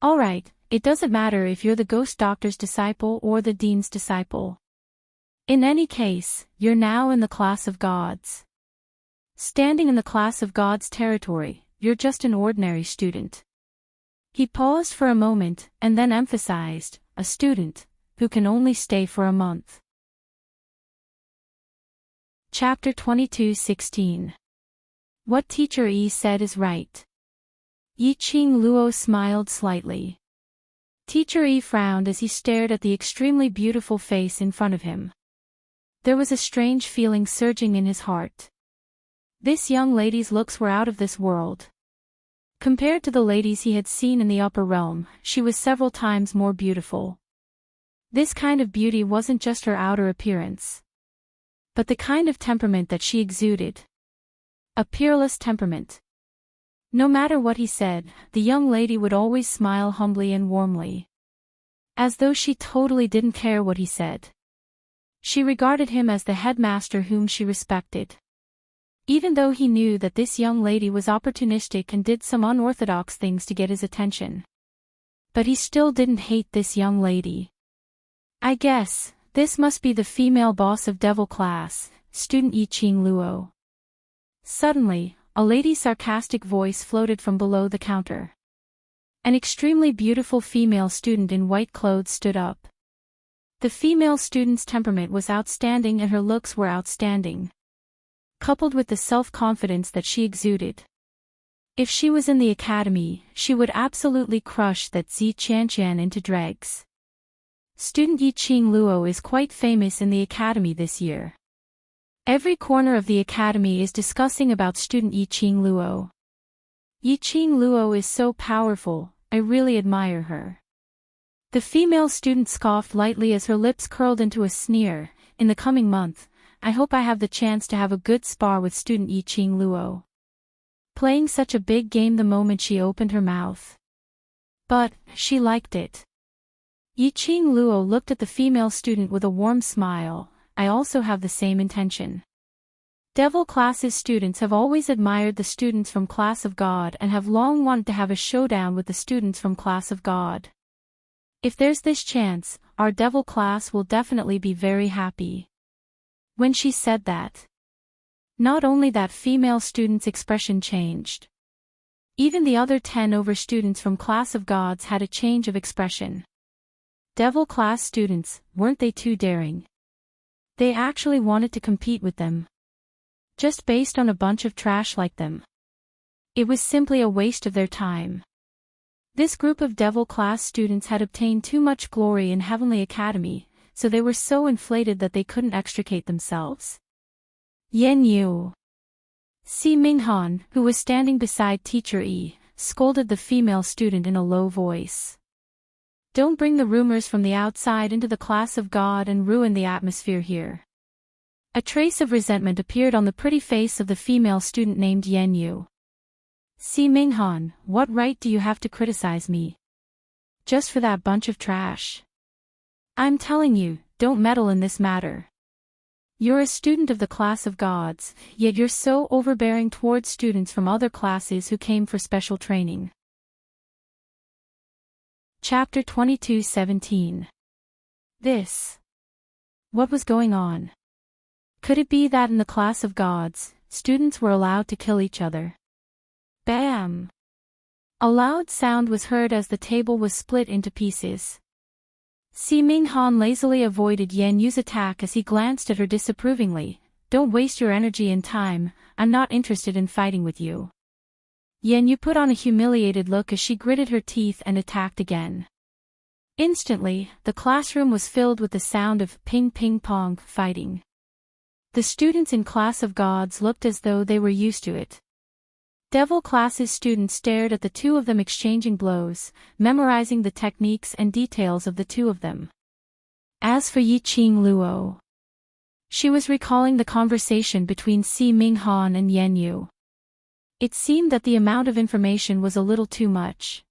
A: All right, it doesn't matter if you're the Ghost Doctor's disciple or the Dean's disciple. In any case, you're now in the class of gods. Standing in the class of gods territory, you're just an ordinary student. He paused for a moment, and then emphasized, a student, who can only stay for a month. Chapter 22:16. What Teacher Yi said is right. Yi Qing Luo smiled slightly. Teacher Yi frowned as he stared at the extremely beautiful face in front of him. There was a strange feeling surging in his heart. This young lady's looks were out of this world. Compared to the ladies he had seen in the upper realm, she was several times more beautiful. This kind of beauty wasn't just her outer appearance, but the kind of temperament that she exuded. A peerless temperament. No matter what he said, the young lady would always smile humbly and warmly. As though she totally didn't care what he said. She regarded him as the headmaster whom she respected. Even though he knew that this young lady was opportunistic and did some unorthodox things to get his attention. But he still didn't hate this young lady. I guess, this must be the female boss of Devil Class, student Yi Qing Luo. Suddenly, a lady's sarcastic voice floated from below the counter. An extremely beautiful female student in white clothes stood up. The female student's temperament was outstanding and her looks were outstanding. Coupled with the self-confidence that she exuded. If she was in the academy, she would absolutely crush that Zi Qianqian into dregs. Student Yi Qing Luo is quite famous in the academy this year. Every corner of the academy is discussing about student Yi Qing Luo. Yi Qing Luo is so powerful, I really admire her. The female student scoffed lightly as her lips curled into a sneer. In the coming month, I hope I have the chance to have a good spar with student Yi Qing Luo. Playing such a big game the moment she opened her mouth. But, she liked it. Yi Qing Luo looked at the female student with a warm smile. I also have the same intention. Devil Class's students have always admired the students from Class of God and have long wanted to have a showdown with the students from Class of God. If there's this chance, our Devil Class will definitely be very happy. When she said that, not only that female student's expression changed. Even the other 10 over students from Class of Gods had a change of expression. Devil Class students, weren't they too daring? They actually wanted to compete with them. Just based on a bunch of trash like them. It was simply a waste of their time. This group of Devil Class students had obtained too much glory in Heavenly Academy, so they were so inflated that they couldn't extricate themselves. Yen Yu. Si Minghan, who was standing beside Teacher Yi, scolded the female student in a low voice. Don't bring the rumors from the outside into the Class of God and ruin the atmosphere here. A trace of resentment appeared on the pretty face of the female student named Yen Yu. Si Minghan, what right do you have to criticize me? Just for that bunch of trash? I'm telling you, don't meddle in this matter. You're a student of the class of gods, yet you're so overbearing towards students from other classes who came for special training. Chapter 22:17. This. What was going on? Could it be that in the class of gods, students were allowed to kill each other? Bam! A loud sound was heard as the table was split into pieces. Si Minghan lazily avoided Yan Yu's attack as he glanced at her disapprovingly. Don't waste your energy and time, I'm not interested in fighting with you. Yan Yu put on a humiliated look as she gritted her teeth and attacked again. Instantly, the classroom was filled with the sound of ping-ping-pong fighting. The students in class of gods looked as though they were used to it. Devil class's students stared at the two of them exchanging blows, memorizing the techniques and details of the two of them. As for Yi Qing Luo, she was recalling the conversation between Si Minghan and Yan Yu. It seemed that the amount of information was a little too much.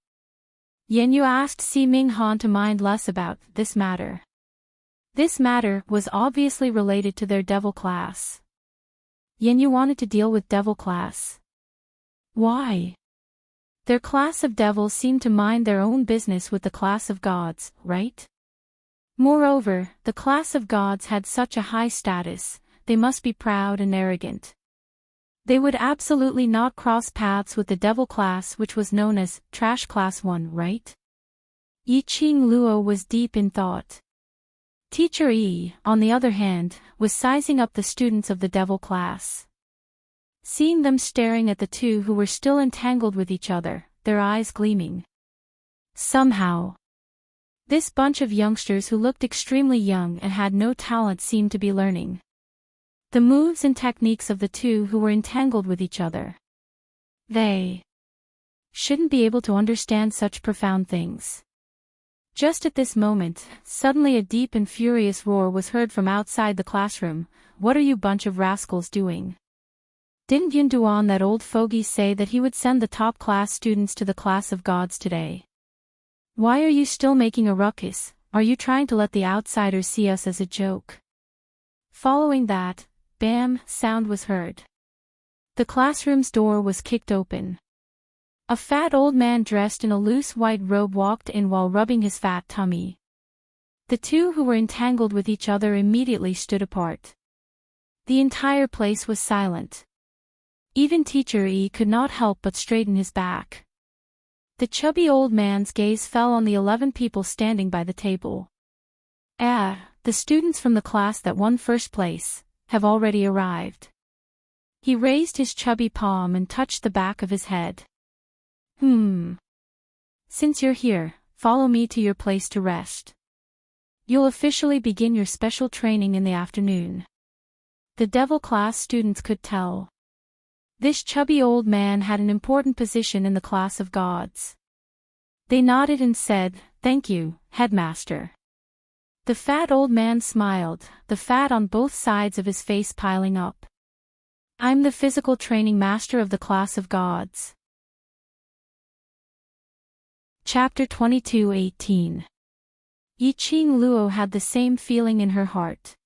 A: Yan Yu asked Si Minghan to mind less about this matter. This matter was obviously related to their devil class. Yan Yu wanted to deal with devil class. Why? Their class of devils seemed to mind their own business with the class of gods, right? Moreover, the class of gods had such a high status, they must be proud and arrogant. They would absolutely not cross paths with the devil class, which was known as Trash Class 1, right? Yi Qing Luo was deep in thought. Teacher Yi, on the other hand, was sizing up the students of the devil class. Seeing them staring at the two who were still entangled with each other, their eyes gleaming. Somehow, this bunch of youngsters who looked extremely young and had no talent seemed to be learning the moves and techniques of the two who were entangled with each other. They shouldn't be able to understand such profound things. Just at this moment, suddenly a deep and furious roar was heard from outside the classroom. What are you bunch of rascals doing? Didn't Yun Duan, that old fogey, say that he would send the top class students to the class of gods today? Why are you still making a ruckus? Are you trying to let the outsiders see us as a joke? Following that, bam, sound was heard. The classroom's door was kicked open. A fat old man dressed in a loose white robe walked in while rubbing his fat tummy. The two who were entangled with each other immediately stood apart. The entire place was silent. Even Teacher Yi could not help but straighten his back. The chubby old man's gaze fell on the 11 people standing by the table. The students from the class that won first place have already arrived. He raised his chubby palm and touched the back of his head. Since you're here, follow me to your place to rest. You'll officially begin your special training in the afternoon. The devil class students could tell. This chubby old man had an important position in the class of gods. They nodded and said, "Thank you, headmaster." The fat old man smiled, the fat on both sides of his face piling up. "I'm the physical training master of the class of gods." Chapter 22:18. Yi Qing Luo had the same feeling in her heart.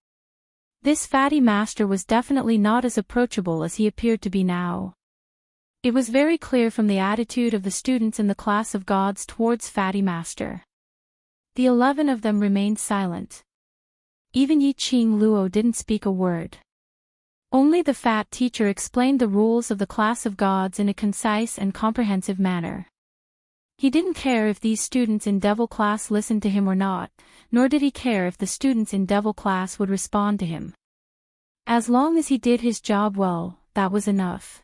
A: This fatty master was definitely not as approachable as he appeared to be now. It was very clear from the attitude of the students in the class of gods towards fatty master. The 11 of them remained silent. Even Yi Qing Luo didn't speak a word. Only the fat teacher explained the rules of the class of gods in a concise and comprehensive manner. He didn't care if these students in devil class listened to him or not, nor did he care if the students in devil class would respond to him. As long as he did his job well, that was enough.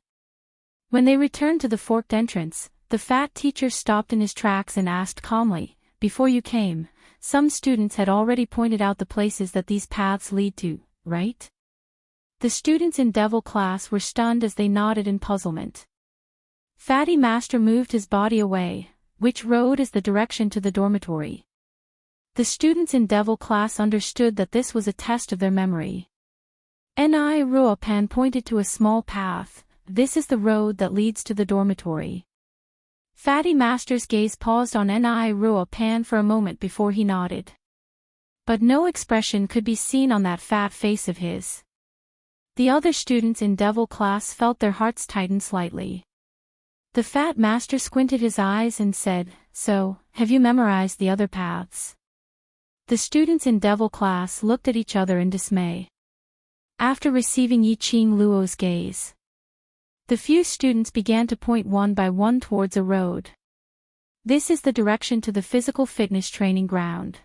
A: When they returned to the forked entrance, the fat teacher stopped in his tracks and asked calmly, "Before you came, some students had already pointed out the places that these paths lead to, right?" The students in devil class were stunned as they nodded in puzzlement. Fatty Master moved his body away. Which road is the direction to the dormitory? The students in devil class understood that this was a test of their memory. Ni Ruopan pointed to a small path, this is the road that leads to the dormitory. Fatty Master's gaze paused on Ni Ruo Pan for a moment before he nodded. But no expression could be seen on that fat face of his. The other students in Devil class felt their hearts tighten slightly. The Fat Master squinted his eyes and said, "So, have you memorized the other paths?" The students in Devil class looked at each other in dismay. After receiving Yi Qing Luo's gaze, the few students began to point one by one towards a road. This is the direction to the physical fitness training ground.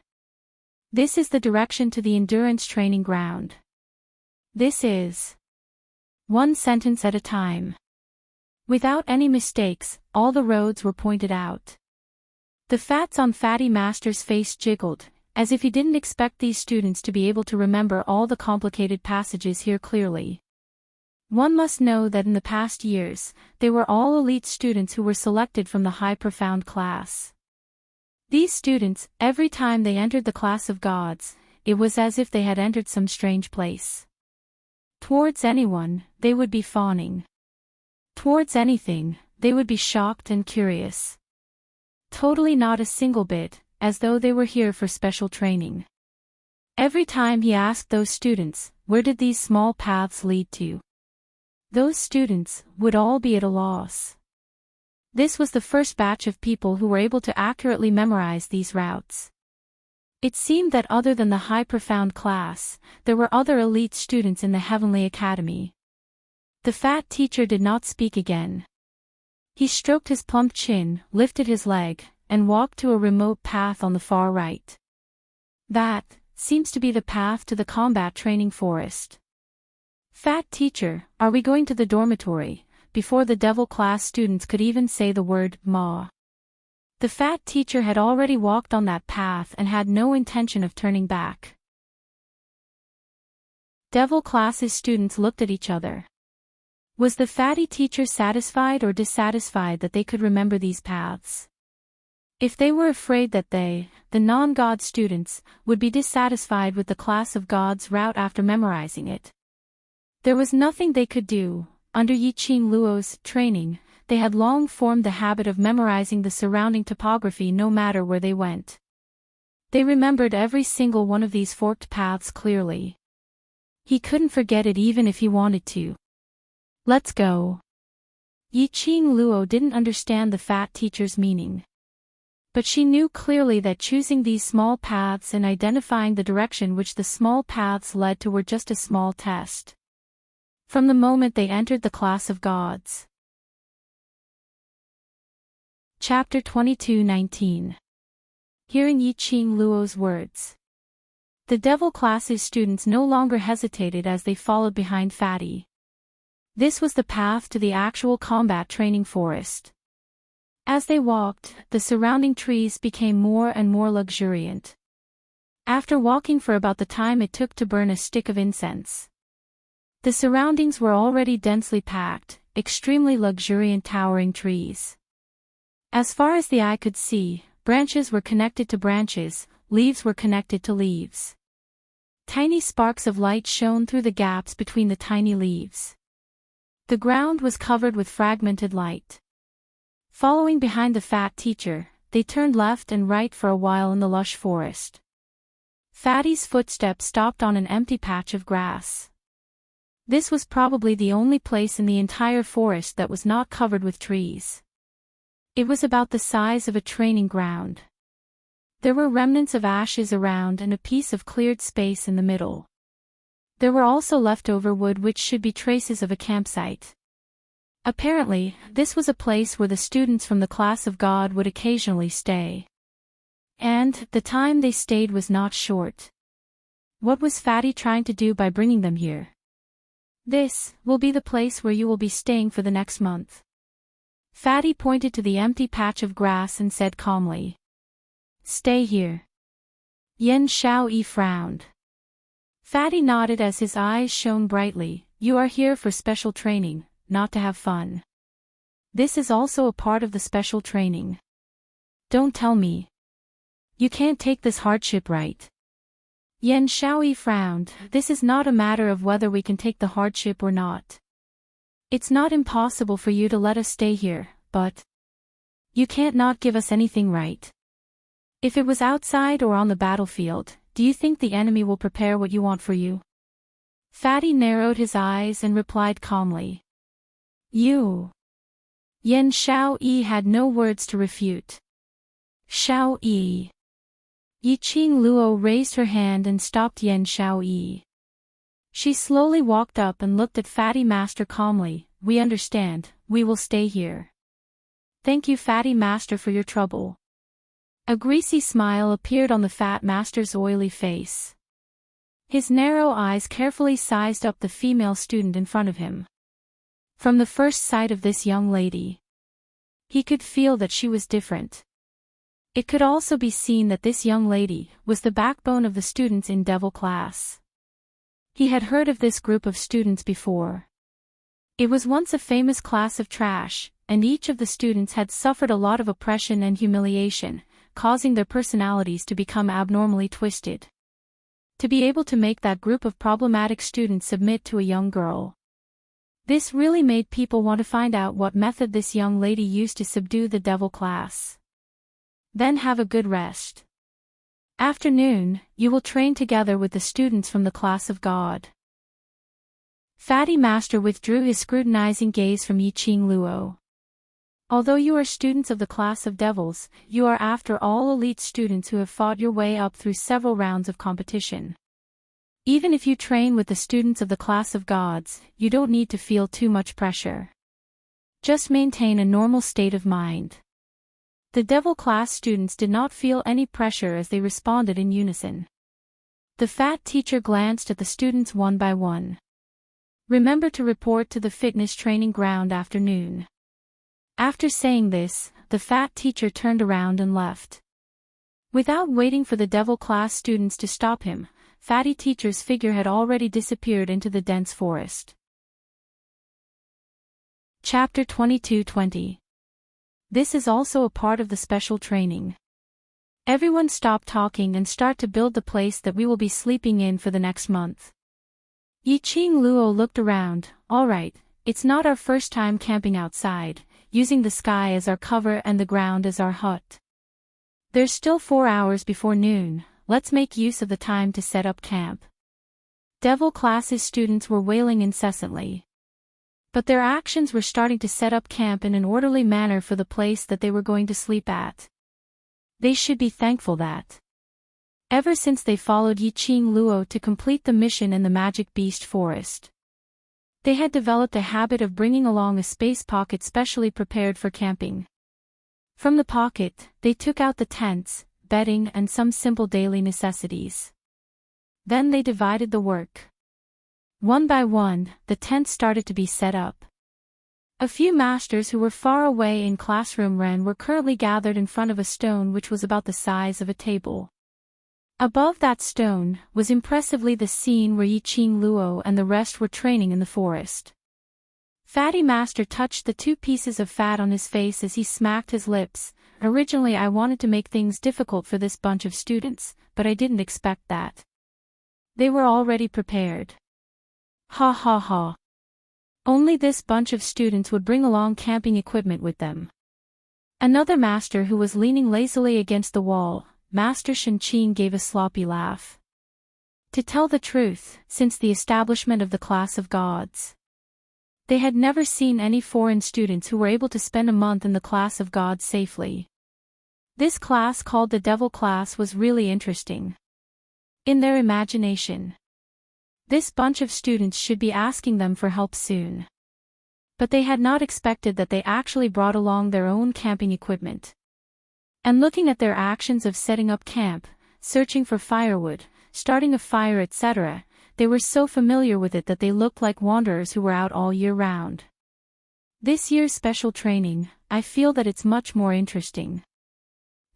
A: This is the direction to the endurance training ground. This is one sentence at a time. Without any mistakes, all the roads were pointed out. The fats on Fatty Master's face jiggled, as if he didn't expect these students to be able to remember all the complicated passages here clearly. One must know that in the past years, they were all elite students who were selected from the high profound class. These students, every time they entered the class of gods, it was as if they had entered some strange place. Towards anyone, they would be fawning. Towards anything, they would be shocked and curious. Totally not a single bit, as though they were here for special training. Every time he asked those students, where did these small paths lead to? Those students would all be at a loss. This was the first batch of people who were able to accurately memorize these routes. It seemed that other than the high profound class, there were other elite students in the Heavenly Academy. The fat teacher did not speak again. He stroked his plump chin, lifted his leg, and walked to a remote path on the far right. That seems to be the path to the combat training forest. Fat teacher, are we going to the dormitory? Before the Devil class students could even say the word Ma. The fat teacher had already walked on that path and had no intention of turning back. Devil class's students looked at each other. Was the fatty teacher satisfied or dissatisfied that they could remember these paths? If they were afraid that they, the non-God students, would be dissatisfied with the class of gods route after memorizing it, there was nothing they could do. Under Yi Qing Luo's training, they had long formed the habit of memorizing the surrounding topography no matter where they went. They remembered every single one of these forked paths clearly. He couldn't forget it even if he wanted to. Let's go. Yi Qing Luo didn't understand the fat teacher's meaning. But she knew clearly that choosing these small paths and identifying the direction which the small paths led to were just a small test. From the moment they entered the class of gods. Chapter 22:19. Hearing Yi Qing Luo's words. The Devil class's students no longer hesitated as they followed behind Fatty. This was the path to the actual combat training forest. As they walked, the surrounding trees became more and more luxuriant. After walking for about the time it took to burn a stick of incense, the surroundings were already densely packed, extremely luxuriant towering trees. As far as the eye could see, branches were connected to branches, leaves were connected to leaves. Tiny sparks of light shone through the gaps between the tiny leaves. The ground was covered with fragmented light. Following behind the fat teacher, they turned left and right for a while in the lush forest. Fatty's footsteps stopped on an empty patch of grass. This was probably the only place in the entire forest that was not covered with trees. It was about the size of a training ground. There were remnants of ashes around and a piece of cleared space in the middle. There were also leftover wood which should be traces of a campsite. Apparently, this was a place where the students from the class of God would occasionally stay. And the time they stayed was not short. What was Fatty trying to do by bringing them here? This will be the place where you will be staying for the next month. Fatty pointed to the empty patch of grass and said calmly. Stay here. Yen Xiaoyi frowned. Fatty nodded as his eyes shone brightly. You are here for special training, not to have fun. This is also a part of the special training. Don't tell me. You can't take this hardship right. Yen Xiaoyi frowned. This is not a matter of whether we can take the hardship or not. It's not impossible for you to let us stay here, but you can't not give us anything, right? If it was outside or on the battlefield, do you think the enemy will prepare what you want for you? Fatty narrowed his eyes and replied calmly. You. Yen Xiaoyi had no words to refute. Xiaoyi. Yiqing Luo raised her hand and stopped Yen Xiaoyi. She slowly walked up and looked at Fatty Master calmly. We understand, we will stay here. Thank you, Fatty Master, for your trouble. A greasy smile appeared on the Fat Master's oily face. His narrow eyes carefully sized up the female student in front of him. From the first sight of this young lady, he could feel that she was different. It could also be seen that this young lady was the backbone of the students in Devil class. He had heard of this group of students before. It was once a famous class of trash, and each of the students had suffered a lot of oppression and humiliation, causing their personalities to become abnormally twisted. To be able to make that group of problematic students submit to a young girl. This really made people want to find out what method this young lady used to subdue the Devil class. Then have a good rest. Afternoon, you will train together with the students from the class of God. Fatty Master withdrew his scrutinizing gaze from Yiqing Luo. Although you are students of the class of devils, you are after all elite students who have fought your way up through several rounds of competition. Even if you train with the students of the class of gods, you don't need to feel too much pressure. Just maintain a normal state of mind. The Devil class students did not feel any pressure as they responded in unison. The fat teacher glanced at the students one by one. Remember to report to the fitness training ground after noon. After saying this, the fat teacher turned around and left. Without waiting for the Devil class students to stop him, Fatty teacher's figure had already disappeared into the dense forest. Chapter 22:20. This is also a part of the special training. Everyone stop talking and start to build the place that we will be sleeping in for the next month. Yiqing Luo looked around. All right, it's not our first time camping outside, using the sky as our cover and the ground as our hut. There's still 4 hours before noon, let's make use of the time to set up camp. Devil classes students were wailing incessantly. But their actions were starting to set up camp in an orderly manner for the place that they were going to sleep at. They should be thankful that, ever since they followed Yiqing Luo to complete the mission in the Magic Beast Forest, they had developed a habit of bringing along a space pocket specially prepared for camping. From the pocket, they took out the tents, bedding and some simple daily necessities. Then they divided the work. One by one, the tents started to be set up. A few masters who were far away in classroom Ren were currently gathered in front of a stone which was about the size of a table. Above that stone was impressively the scene where Yiqing Luo and the rest were training in the forest. Fatty Master touched the 2 pieces of fat on his face as he smacked his lips. Originally I wanted to make things difficult for this bunch of students, but I didn't expect that. They were already prepared. Ha ha ha. Only this bunch of students would bring along camping equipment with them. Another master who was leaning lazily against the wall, Master Shenqing, gave a sloppy laugh. To tell the truth, since the establishment of the class of gods, they had never seen any foreign students who were able to spend a month in the class of gods safely. This class called the Devil class was really interesting. In their imagination, this bunch of students should be asking them for help soon. But they had not expected that they actually brought along their own camping equipment. And looking at their actions of setting up camp, searching for firewood, starting a fire, etc., they were so familiar with it that they looked like wanderers who were out all year round. This year's special training, I feel that it's much more interesting.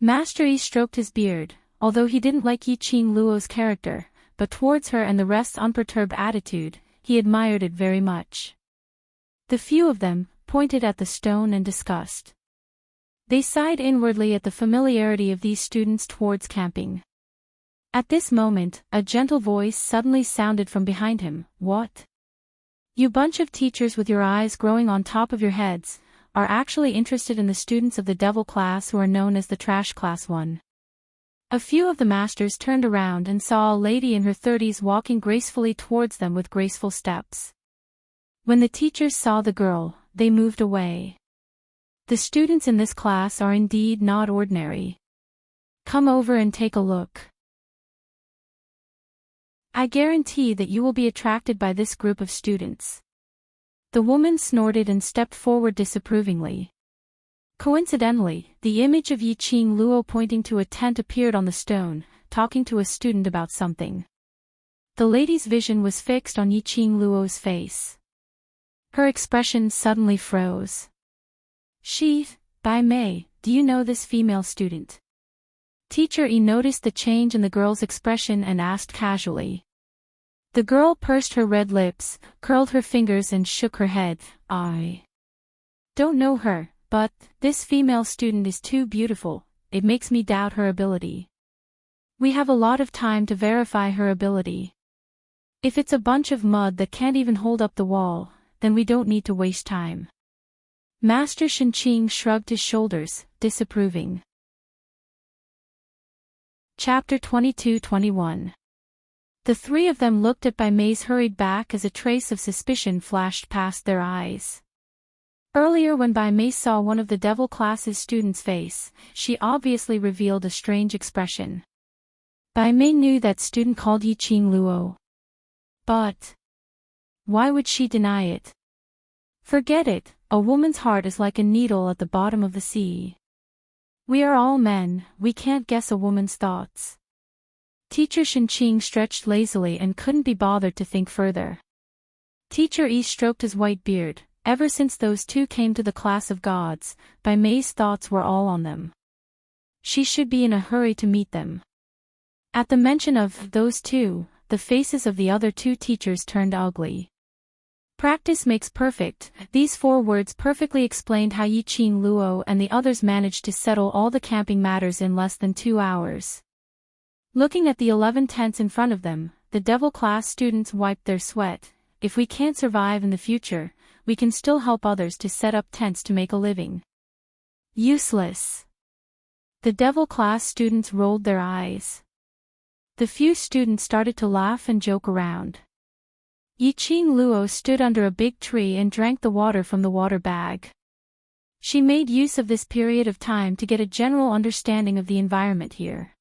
A: Master Yi stroked his beard, although he didn't like Yiqing Luo's character, but towards her and the rest's unperturbed attitude, he admired it very much. The few of them pointed at the stone and discussed. They sighed inwardly at the familiarity of these students towards camping. At this moment, a gentle voice suddenly sounded from behind him. What? You bunch of teachers with your eyes growing on top of your heads, are actually interested in the students of the devil class who are known as the trash class 1. A few of the masters turned around and saw a lady in her 30s walking gracefully towards them with graceful steps. When the teachers saw the girl, they moved away. The students in this class are indeed not ordinary. Come over and take a look. I guarantee that you will be attracted by this group of students. The woman snorted and stepped forward disapprovingly. Coincidentally, the image of Yi-Ching Luo pointing to a tent appeared on the stone, talking to a student about something. The lady's vision was fixed on Yi-Ching Luo's face. Her expression suddenly froze. Bai Mei, do you know this female student? Teacher Yi noticed the change in the girl's expression and asked casually. The girl pursed her red lips, curled her fingers and shook her head. I don't know her. But, this female student is too beautiful, it makes me doubt her ability. We have a lot of time to verify her ability. If it's a bunch of mud that can't even hold up the wall, then we don't need to waste time. Master Shenqing shrugged his shoulders, disapproving. Chapter 22-21. The three of them looked at Bai Mei's hurried back as a trace of suspicion flashed past their eyes. Earlier when Bai Mei saw one of the devil class's students' face, she obviously revealed a strange expression. Bai Mei knew that student called Yi-Ching Luo. But why would she deny it? Forget it, a woman's heart is like a needle at the bottom of the sea. We are all men, we can't guess a woman's thoughts. Teacher Shenqing stretched lazily and couldn't be bothered to think further. Teacher Yi stroked his white beard. Ever since those two came to the class of gods, Bai Mei's thoughts were all on them. She should be in a hurry to meet them. At the mention of those two, the faces of the other two teachers turned ugly. Practice makes perfect. These 4 words perfectly explained how Yi-Ching Luo and the others managed to settle all the camping matters in less than 2 hours. Looking at the 11 tents in front of them, the devil class students wiped their sweat. If we can't survive in the future, we can still help others to set up tents to make a living. Useless. The devil class students rolled their eyes. The few students started to laugh and joke around. Yi-Ching Luo stood under a big tree and drank the water from the water bag. She made use of this period of time to get a general understanding of the environment here.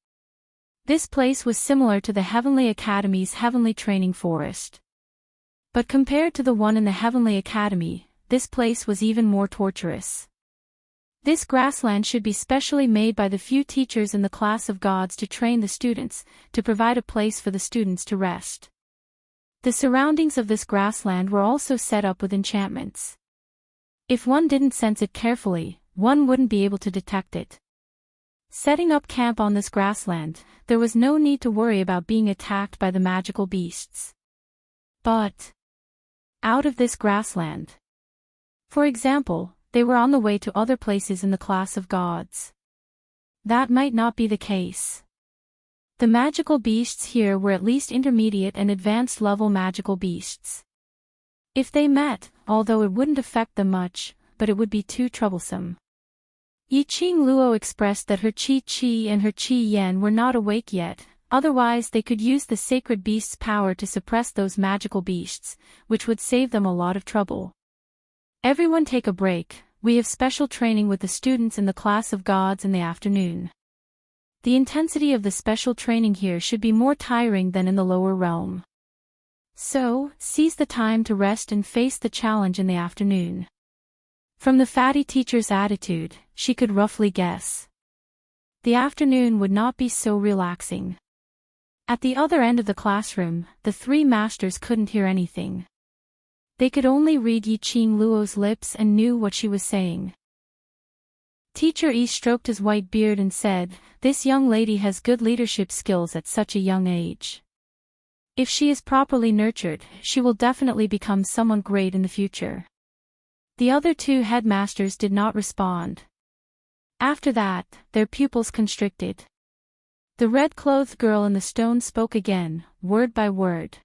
A: This place was similar to the Heavenly Academy's Heavenly Training Forest. But compared to the one in the Heavenly Academy, this place was even more torturous. This grassland should be specially made by the few teachers in the class of gods to train the students, to provide a place for the students to rest. The surroundings of this grassland were also set up with enchantments. If one didn't sense it carefully, one wouldn't be able to detect it. Setting up camp on this grassland, there was no need to worry about being attacked by the magical beasts. But out of this grassland. For example, they were on the way to other places in the class of gods. That might not be the case. The magical beasts here were at least intermediate and advanced level magical beasts. If they met, although it wouldn't affect them much, but it would be too troublesome. Yi-Ching Luo expressed that her Qi and her Qi Yan were not awake yet. Otherwise they could use the sacred beast's power to suppress those magical beasts, which would save them a lot of trouble. Everyone take a break, we have special training with the students in the class of gods in the afternoon. The intensity of the special training here should be more tiring than in the lower realm. So, seize the time to rest and face the challenge in the afternoon. From the fatty teacher's attitude, she could roughly guess. The afternoon would not be so relaxing. At the other end of the classroom, the 3 masters couldn't hear anything. They could only read Yi-Ching Luo's lips and knew what she was saying. Teacher Yi stroked his white beard and said, "This young lady has good leadership skills at such a young age. If she is properly nurtured, she will definitely become someone great in the future." The other 2 headmasters did not respond. After that, their pupils constricted. The red-clothed girl in the stone spoke again, word by word.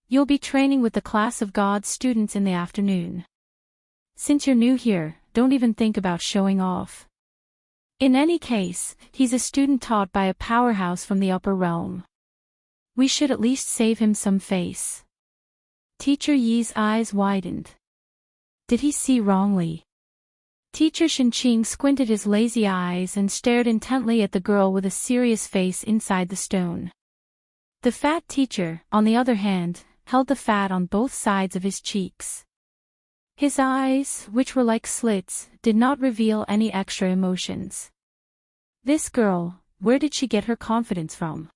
A: You'll be training with the class of God's students in the afternoon. Since you're new here, don't even think about showing off. In any case, he's a student taught by a powerhouse from the upper realm. We should at least save him some face. Teacher Yi's eyes widened. Did he see wrongly? Teacher Shinqing squinted his lazy eyes and stared intently at the girl with a serious face inside the stone. The fat teacher, on the other hand, held the fat on both sides of his cheeks. His eyes, which were like slits, did not reveal any extra emotions. This girl, where did she get her confidence from?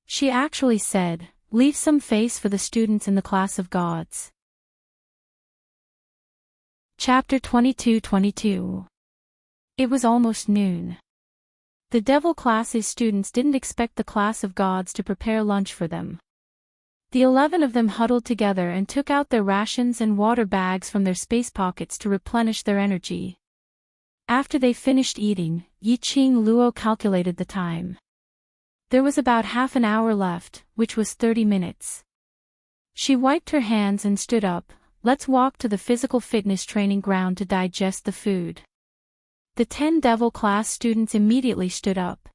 A: She actually said, "Leave some face for the students in the class of gods." Chapter 22. It was almost noon. The devil class's students didn't expect the class of gods to prepare lunch for them. The 11 of them huddled together and took out their rations and water bags from their space pockets to replenish their energy. After they finished eating, Yiqing Luo calculated the time. There was about half an hour left, which was 30 minutes. She wiped her hands and stood up. Let's walk to the physical fitness training ground to digest the food. The 10 devil class students immediately stood up.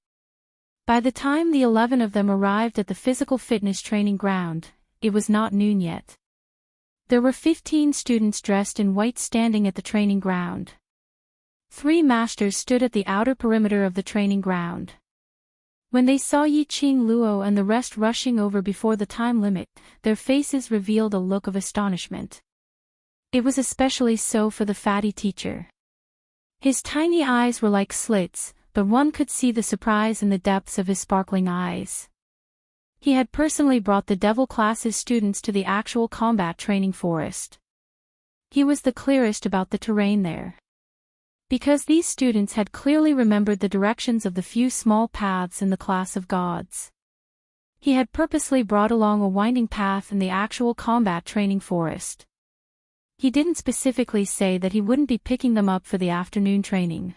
A: By the time the 11 of them arrived at the physical fitness training ground, it was not noon yet. There were 15 students dressed in white standing at the training ground. 3 masters stood at the outer perimeter of the training ground. When they saw Yiqing Luo and the rest rushing over before the time limit, their faces revealed a look of astonishment. It was especially so for the fatty teacher. His tiny eyes were like slits, but one could see the surprise in the depths of his sparkling eyes. He had personally brought the devil class's students to the actual combat training forest. He was the clearest about the terrain there. Because these students had clearly remembered the directions of the few small paths in the class of gods. He had purposely brought along a winding path in the actual combat training forest. He didn't specifically say that he wouldn't be picking them up for the afternoon training.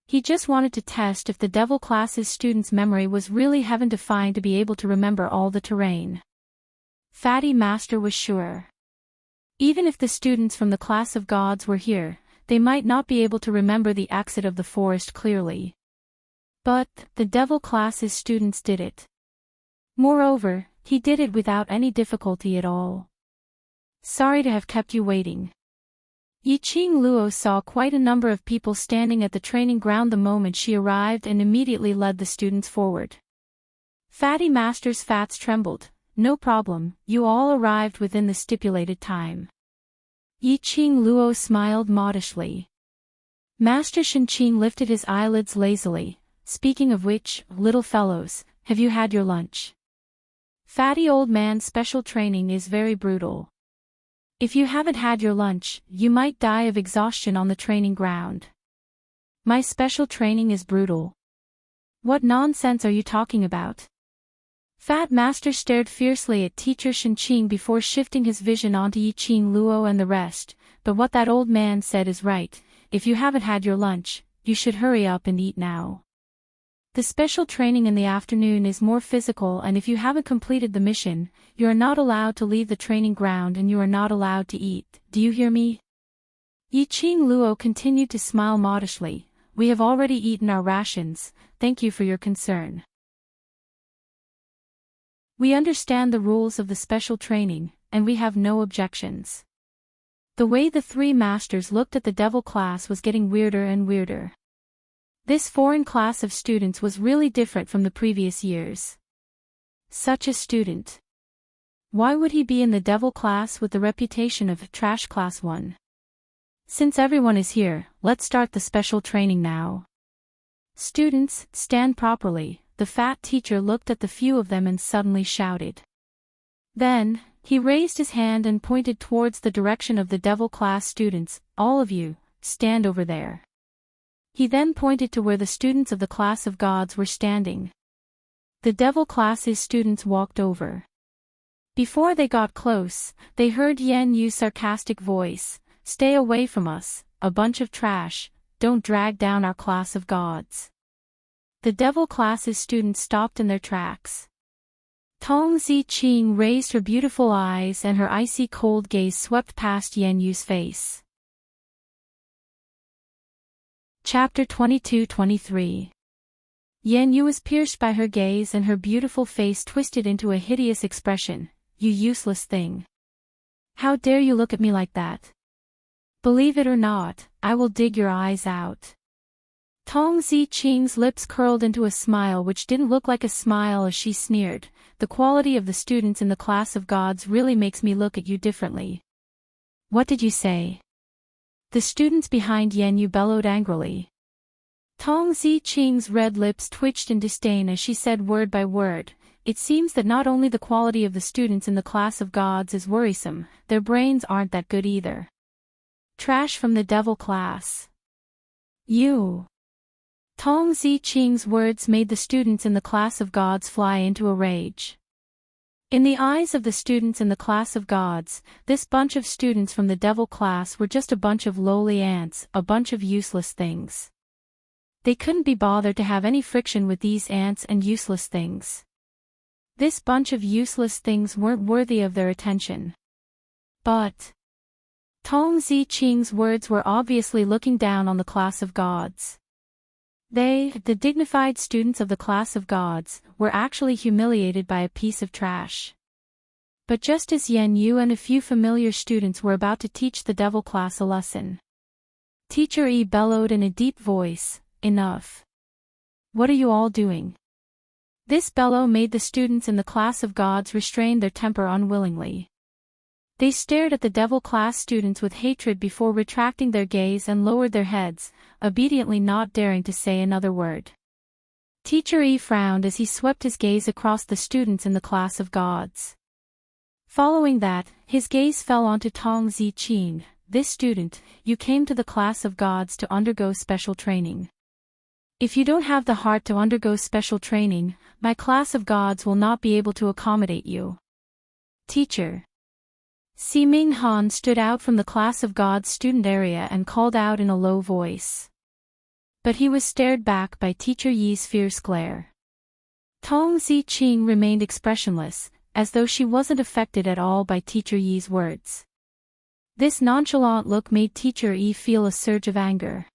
A: He just wanted to test if the devil class's students' memory was really heaven-defying to be able to remember all the terrain. Fatty Master was sure. Even if the students from the class of gods were here, they might not be able to remember the exit of the forest clearly. But, the devil class's students did it. Moreover, he did it without any difficulty at all. Sorry to have kept you waiting. Yiqing Luo saw quite a number of people standing at the training ground the moment she arrived and immediately led the students forward. Fatty Master's fats trembled. No problem, you all arrived within the stipulated time. Yiqing Luo smiled modestly. Master Shinqing lifted his eyelids lazily. Speaking of which, little fellows, have you had your lunch? Fatty old man's special training is very brutal. If you haven't had your lunch, you might die of exhaustion on the training ground. My special training is brutal. What nonsense are you talking about? Fat Master stared fiercely at Teacher Shinqing before shifting his vision onto Yiqing Luo and the rest, but what that old man said is right. If you haven't had your lunch, you should hurry up and eat now. The special training in the afternoon is more physical, and if you haven't completed the mission, you are not allowed to leave the training ground and you are not allowed to eat. Do you hear me? Yiqing Luo continued to smile modestly. We have already eaten our rations, thank you for your concern. We understand the rules of the special training, and we have no objections. The way the 3 masters looked at the devil class was getting weirder and weirder. This foreign class of students was really different from the previous years. Such a student. Why would he be in the devil class with the reputation of trash class 1? Since everyone is here, let's start the special training now. Students, stand properly. The fat teacher looked at the few of them and suddenly shouted. Then, he raised his hand and pointed towards the direction of the devil class students. All of you, stand over there. He then pointed to where the students of the class of gods were standing. The devil class's students walked over. Before they got close, they heard Yan Yu's sarcastic voice. Stay away from us, a bunch of trash, don't drag down our class of gods. The devil class's students stopped in their tracks. Tong Ziqing raised her beautiful eyes and her icy cold gaze swept past Yan Yu's face. Chapter 22-23. Yan Yu was pierced by her gaze and her beautiful face twisted into a hideous expression. You useless thing. How dare you look at me like that? Believe it or not, I will dig your eyes out. Tong Ziqing's lips curled into a smile which didn't look like a smile as she sneered. The quality of the students in the class of gods really makes me look at you differently. What did you say? The students behind Yan Yu bellowed angrily. Tong Ziqing's red lips twitched in disdain as she said word by word. It seems that not only the quality of the students in the class of gods is worrisome, their brains aren't that good either. Trash from the devil class. You. Tong Ziqing's words made the students in the class of gods fly into a rage. In the eyes of the students in the class of gods, this bunch of students from the devil class were just a bunch of lowly ants, a bunch of useless things. They couldn't be bothered to have any friction with these ants and useless things. This bunch of useless things weren't worthy of their attention. But Tong Ziqing's words were obviously looking down on the class of gods. They, the dignified students of the class of gods, were actually humiliated by a piece of trash. But just as Yan Yu and a few familiar students were about to teach the devil class a lesson, Teacher Yi bellowed in a deep voice, "Enough. What are you all doing?" This bellow made the students in the class of gods restrain their temper unwillingly. They stared at the devil class students with hatred before retracting their gaze and lowered their heads, obediently not daring to say another word. Teacher Yi frowned as he swept his gaze across the students in the class of gods. Following that, his gaze fell onto Tong Ziqing. This student, you came to the class of gods to undergo special training. If you don't have the heart to undergo special training, my class of gods will not be able to accommodate you. Teacher. Ming Han stood out from the class of gods student area and called out in a low voice. But he was stared back by Teacher Yi's fierce glare. Tong Ziqing remained expressionless, as though she wasn't affected at all by Teacher Yi's words. This nonchalant look made Teacher Yi feel a surge of anger.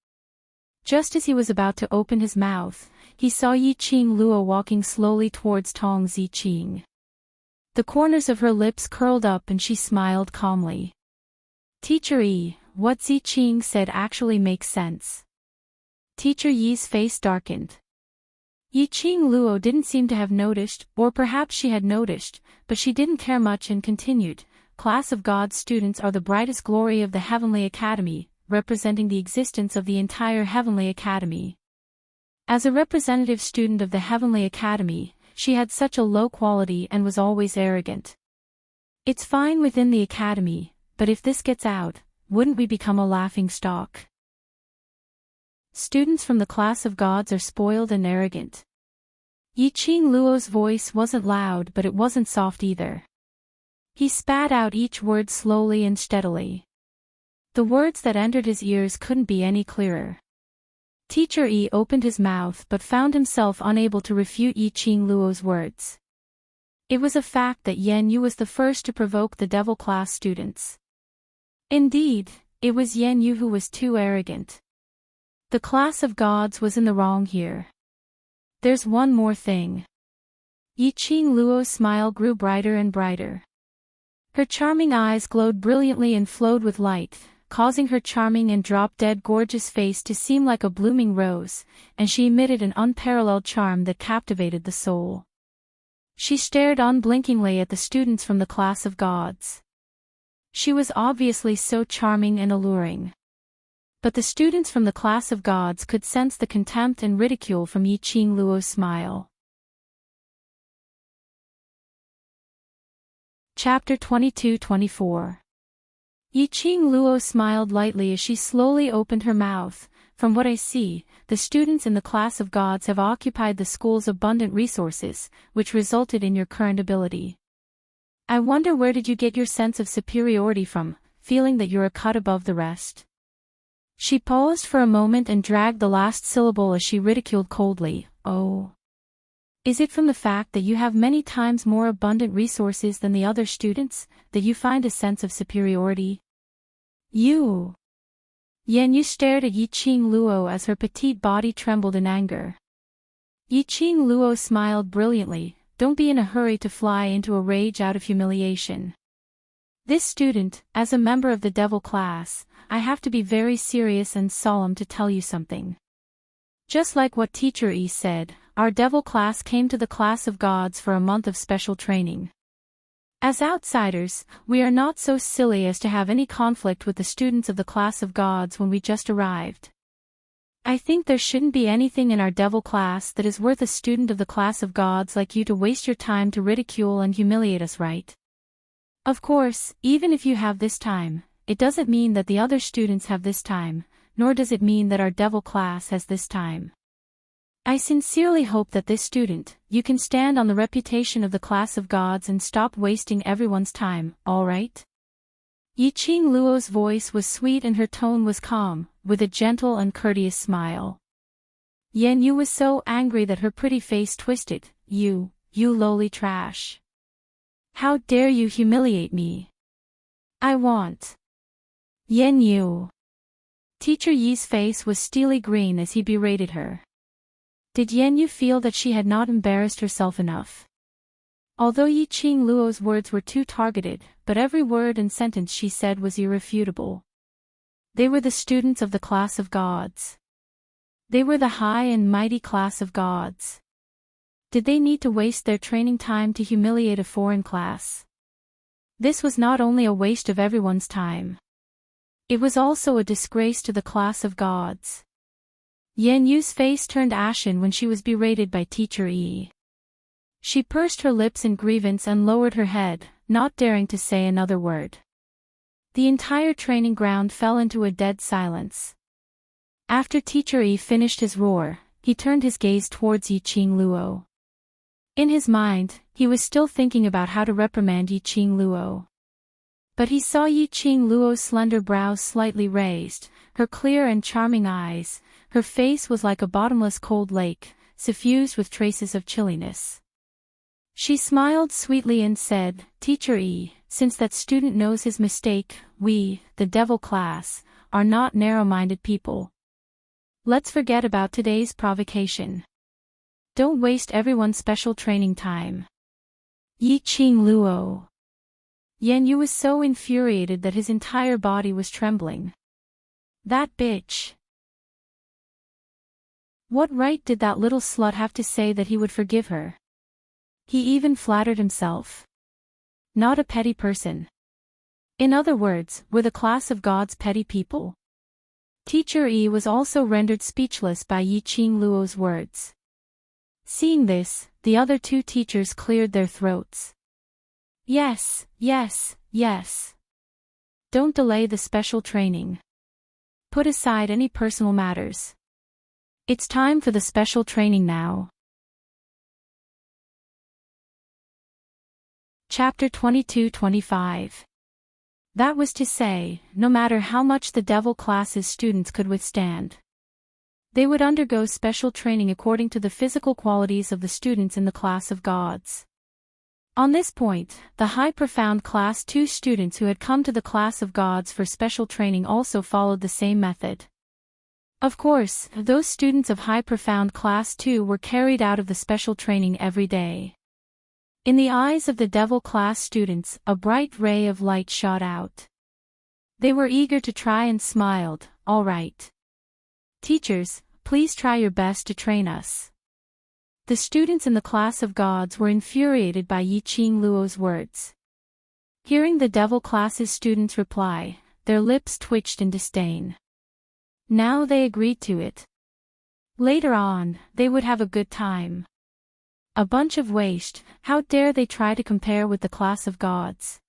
A: Just as he was about to open his mouth, he saw Yiqing Luo walking slowly towards Tong Ziqing. The corners of her lips curled up and she smiled calmly. Teacher Yi, what Ziqing said actually makes sense. Teacher Yi's face darkened. Yiqing Luo didn't seem to have noticed, or perhaps she had noticed, but she didn't care much and continued. Class of gods students are the brightest glory of the Heavenly Academy, representing the existence of the entire Heavenly Academy. As a representative student of the Heavenly Academy, she had such a low quality and was always arrogant. It's fine within the academy, but if this gets out, wouldn't we become a laughing stock? Students from the class of gods are spoiled and arrogant. Yiqing Luo's voice wasn't loud, but it wasn't soft either. He spat out each word slowly and steadily. The words that entered his ears couldn't be any clearer. Teacher Yi opened his mouth but found himself unable to refute Yiqing Luo's words. It was a fact that Yan Yu was the first to provoke the devil class students. Indeed, it was Yan Yu who was too arrogant. The class of gods was in the wrong here. There's one more thing. Yiqing Luo's smile grew brighter and brighter. Her charming eyes glowed brilliantly and flowed with light, causing her charming and drop-dead gorgeous face to seem like a blooming rose, and she emitted an unparalleled charm that captivated the soul. She stared unblinkingly at the students from the class of gods. She was obviously so charming and alluring. But the students from the class of gods could sense the contempt and ridicule from Yiqing Luo's smile. Chapter 22-24. Yiqing Luo smiled lightly as she slowly opened her mouth. From what I see, the students in the class of gods have occupied the school's abundant resources, which resulted in your current ability. I wonder where did you get your sense of superiority from, feeling that you're a cut above the rest? She paused for a moment and dragged the last syllable as she ridiculed coldly, "Oh. Is it from the fact that you have many times more abundant resources than the other students, that you find a sense of superiority? You. Yan Yu stared at Yi Qing Luo as her petite body trembled in anger. Yi Qing Luo smiled brilliantly. Don't be in a hurry to fly into a rage out of humiliation. This student, as a member of the devil class, I have to be very serious and solemn to tell you something. Just like what Teacher E said, our devil class came to the class of gods for a month of special training. As outsiders, we are not so silly as to have any conflict with the students of the class of gods when we just arrived. I think there shouldn't be anything in our devil class that is worth a student of the class of gods like you to waste your time to ridicule and humiliate us, right? Of course, even if you have this time, it doesn't mean that the other students have this time, nor does it mean that our devil class has this time. I sincerely hope that this student, you can stand on the reputation of the class of gods and stop wasting everyone's time, all right? Yi Qing Luo's voice was sweet and her tone was calm, with a gentle and courteous smile. Yan Yu was so angry that her pretty face twisted. You lowly trash. How dare you humiliate me? I want. Yan Yu. Teacher Yi's face was steely green as he berated her. Did Yan Yu feel that she had not embarrassed herself enough? Although Yi Qing Luo's words were too targeted, but every word and sentence she said was irrefutable. They were the students of the class of gods. They were the high and mighty class of gods. Did they need to waste their training time to humiliate a foreign class? This was not only a waste of everyone's time. It was also a disgrace to the class of gods. Yan Yu's face turned ashen when she was berated by Teacher E. She pursed her lips in grievance and lowered her head, not daring to say another word. The entire training ground fell into a dead silence. After Teacher E finished his roar, he turned his gaze towards Yi Qing Luo. In his mind, he was still thinking about how to reprimand Yi Qing Luo. But he saw Yi Qing Luo's slender brows slightly raised, her clear and charming eyes. Her face was like a bottomless cold lake, suffused with traces of chilliness. She smiled sweetly and said, Teacher E, since that student knows his mistake, we, the devil class, are not narrow-minded people. Let's forget about today's provocation. Don't waste everyone's special training time. Yi Qing Luo. Yan Yu was so infuriated that his entire body was trembling. That bitch. What right did that little slut have to say that he would forgive her? He even flattered himself. Not a petty person. In other words, were the class of gods petty people? Teacher E was also rendered speechless by Yi Qing Luo's words. Seeing this, the other two teachers cleared their throats. Yes. Don't delay the special training. Put aside any personal matters. It's time for the special training now. Chapter 22-25. That was to say, no matter how much the devil class's students could withstand, they would undergo special training according to the physical qualities of the students in the class of gods. On this point, the high profound class 2 students who had come to the class of gods for special training also followed the same method. Of course, those students of high profound class 2 were carried out of the special training every day. In the eyes of the devil class students, a bright ray of light shot out. They were eager to try and smiled. All right. Teachers, please try your best to train us. The students in the class of gods were infuriated by Yi Qing Luo's words. Hearing the devil class's students reply, their lips twitched in disdain. Now they agreed to it. Later on, they would have a good time. A bunch of waste, how dare they try to compare with the class of gods.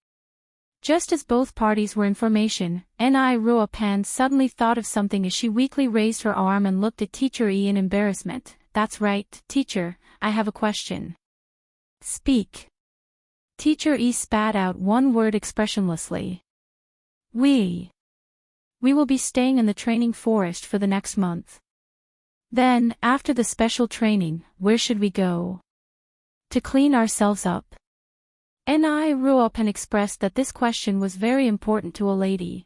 A: Just as both parties were in formation, Ni Ruo Pan suddenly thought of something as she weakly raised her arm and looked at Teacher E in embarrassment. That's right, teacher, I have a question. Speak. Teacher E spat out one word expressionlessly. We will be staying in the training forest for the next month. Then, after the special training, where should we go? To clean ourselves up. Ni Ruopan expressed that this question was very important to a lady.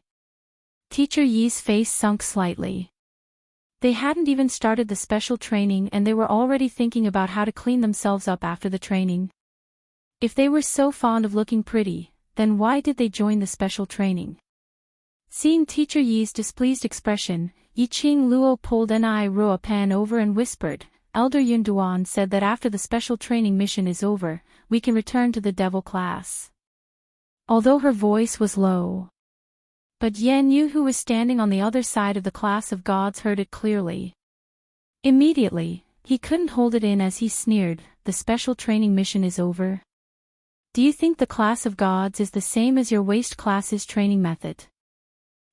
A: Teacher Yi's face sunk slightly. They hadn't even started the special training and they were already thinking about how to clean themselves up after the training. If they were so fond of looking pretty, then why did they join the special training? Seeing Teacher Yi's displeased expression, Yiqing Luo pulled Ni Ruopan over and whispered, Elder Yunduan said that after the special training mission is over, we can return to the devil class. Although her voice was low. But Yan Yu, who was standing on the other side of the class of gods, heard it clearly. Immediately, he couldn't hold it in as he sneered, the special training mission is over? Do you think the class of gods is the same as your waste class's training method?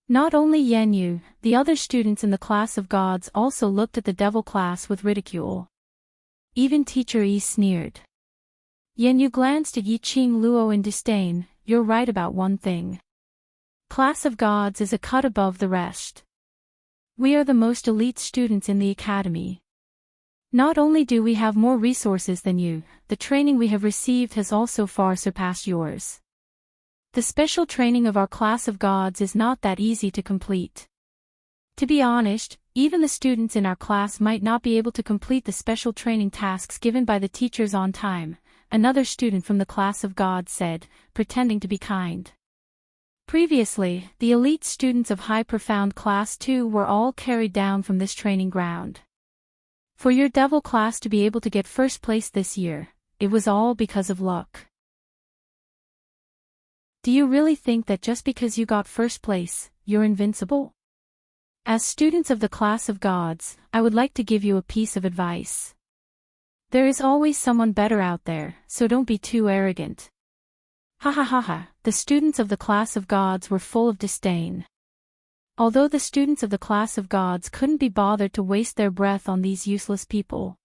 A: Not only Yan Yu, the other students in the class of gods also looked at the devil class with ridicule. Even Teacher Yi sneered. Yan Yu glanced at Yiqing Luo in disdain, you're right about one thing. Class of gods is a cut above the rest. We are the most elite students in the academy. Not only do we have more resources than you, the training we have received has also far surpassed yours. The special training of our class of gods is not that easy to complete. To be honest, even the students in our class might not be able to complete the special training tasks given by the teachers on time, another student from the class of gods said, pretending to be kind. Previously, the elite students of High Profound Class 2 were all carried down from this training ground. For your devil class to be able to get first place this year, it was all because of luck. Do you really think that just because you got first place, you're invincible? As students of the class of gods, I would like to give you a piece of advice. There is always someone better out there, so don't be too arrogant. Ha ha ha ha, the students of the class of gods were full of disdain. Although the students of the class of gods couldn't be bothered to waste their breath on these useless people.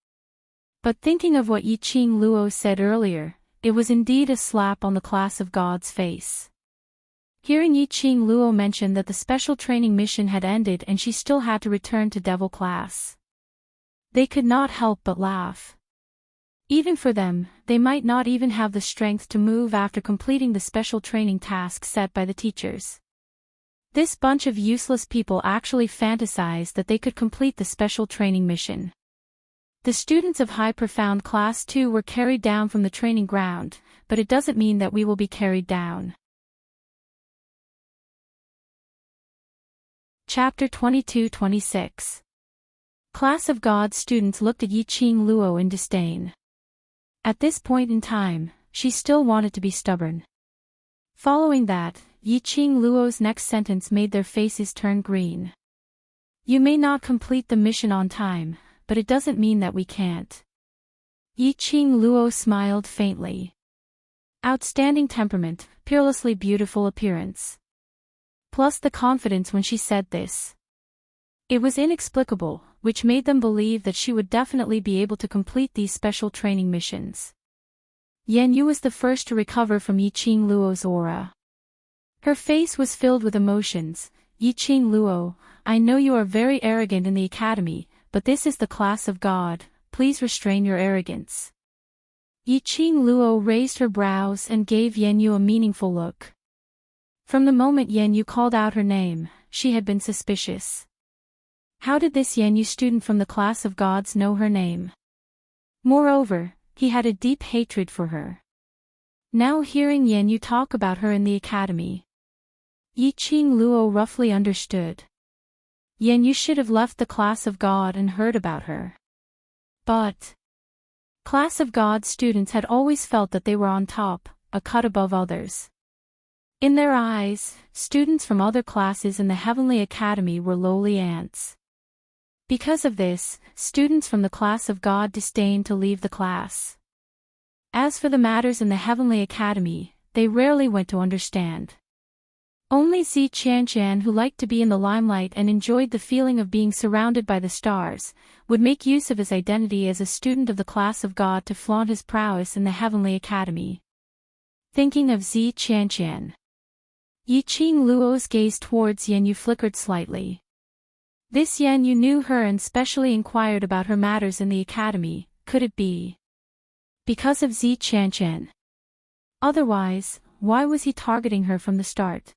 A: But thinking of what Yiqing Luo said earlier, it was indeed a slap on the class of gods' face. Hearing Yiqing Luo mention that the special training mission had ended and she still had to return to devil class. They could not help but laugh. Even for them, they might not even have the strength to move after completing the special training task set by the teachers. This bunch of useless people actually fantasized that they could complete the special training mission. The students of High Profound Class 2 were carried down from the training ground, but it doesn't mean that we will be carried down. Chapter 22-26. Class of Gods students looked at Yiqing Luo in disdain. At this point in time, she still wanted to be stubborn. Following that, Yiqing Luo's next sentence made their faces turn green. You may not complete the mission on time, but it doesn't mean that we can't. Yiqing Luo smiled faintly. Outstanding temperament, peerlessly beautiful appearance. Plus the confidence when she said this. It was inexplicable, which made them believe that she would definitely be able to complete these special training missions. Yan Yu was the first to recover from Yiqing Luo's aura. Her face was filled with emotions. Yiqing Luo, I know you are very arrogant in the academy, but this is the class of God, please restrain your arrogance. Yiqing Luo raised her brows and gave Yan Yu a meaningful look. From the moment Yan Yu called out her name, she had been suspicious. How did this Yan Yu student from the class of gods know her name? Moreover, he had a deep hatred for her. Now hearing Yan Yu talk about her in the academy, Yiqing Luo roughly understood. Yan Yu should have left the class of God and heard about her. But class of God students had always felt that they were on top, a cut above others. In their eyes, students from other classes in the Heavenly Academy were lowly ants. Because of this, students from the class of God disdained to leave the class. As for the matters in the Heavenly Academy, they rarely went to understand. Only Zi Qianqian, who liked to be in the limelight and enjoyed the feeling of being surrounded by the stars, would make use of his identity as a student of the class of God to flaunt his prowess in the Heavenly Academy. Thinking of Zi Qianqian, Yiqing Luo's gaze towards Yan Yu flickered slightly. This Yan Yu knew her and specially inquired about her matters in the academy, could it be? Because of Zi Qianqian. Otherwise, why was he targeting her from the start?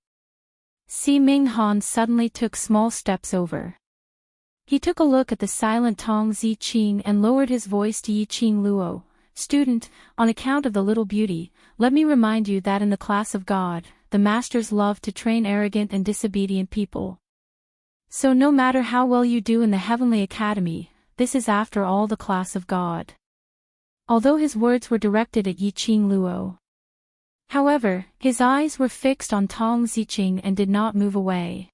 A: Si Minghan suddenly took small steps over. He took a look at the silent Tong Zi Qing and lowered his voice to Yi Qing Luo. Student, on account of the little beauty, let me remind you that in the class of God, the masters love to train arrogant and disobedient people. So no matter how well you do in the heavenly academy, this is after all the class of God. Although his words were directed at Yi Qing Luo. However, his eyes were fixed on Tong Ziqing and did not move away.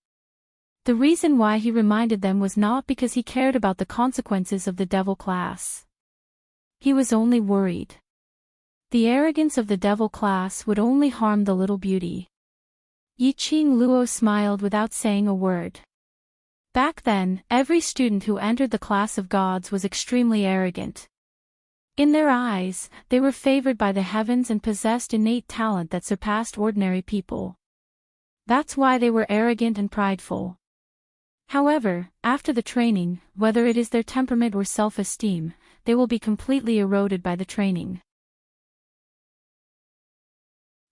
A: The reason why he reminded them was not because he cared about the consequences of the devil class. He was only worried. The arrogance of the devil class would only harm the little beauty. Yi Qing Luo smiled without saying a word. Back then, every student who entered the class of gods was extremely arrogant. In their eyes, they were favored by the heavens and possessed innate talent that surpassed ordinary people. That's why they were arrogant and prideful. However, after the training, whether it is their temperament or self-esteem, they will be completely eroded by the training.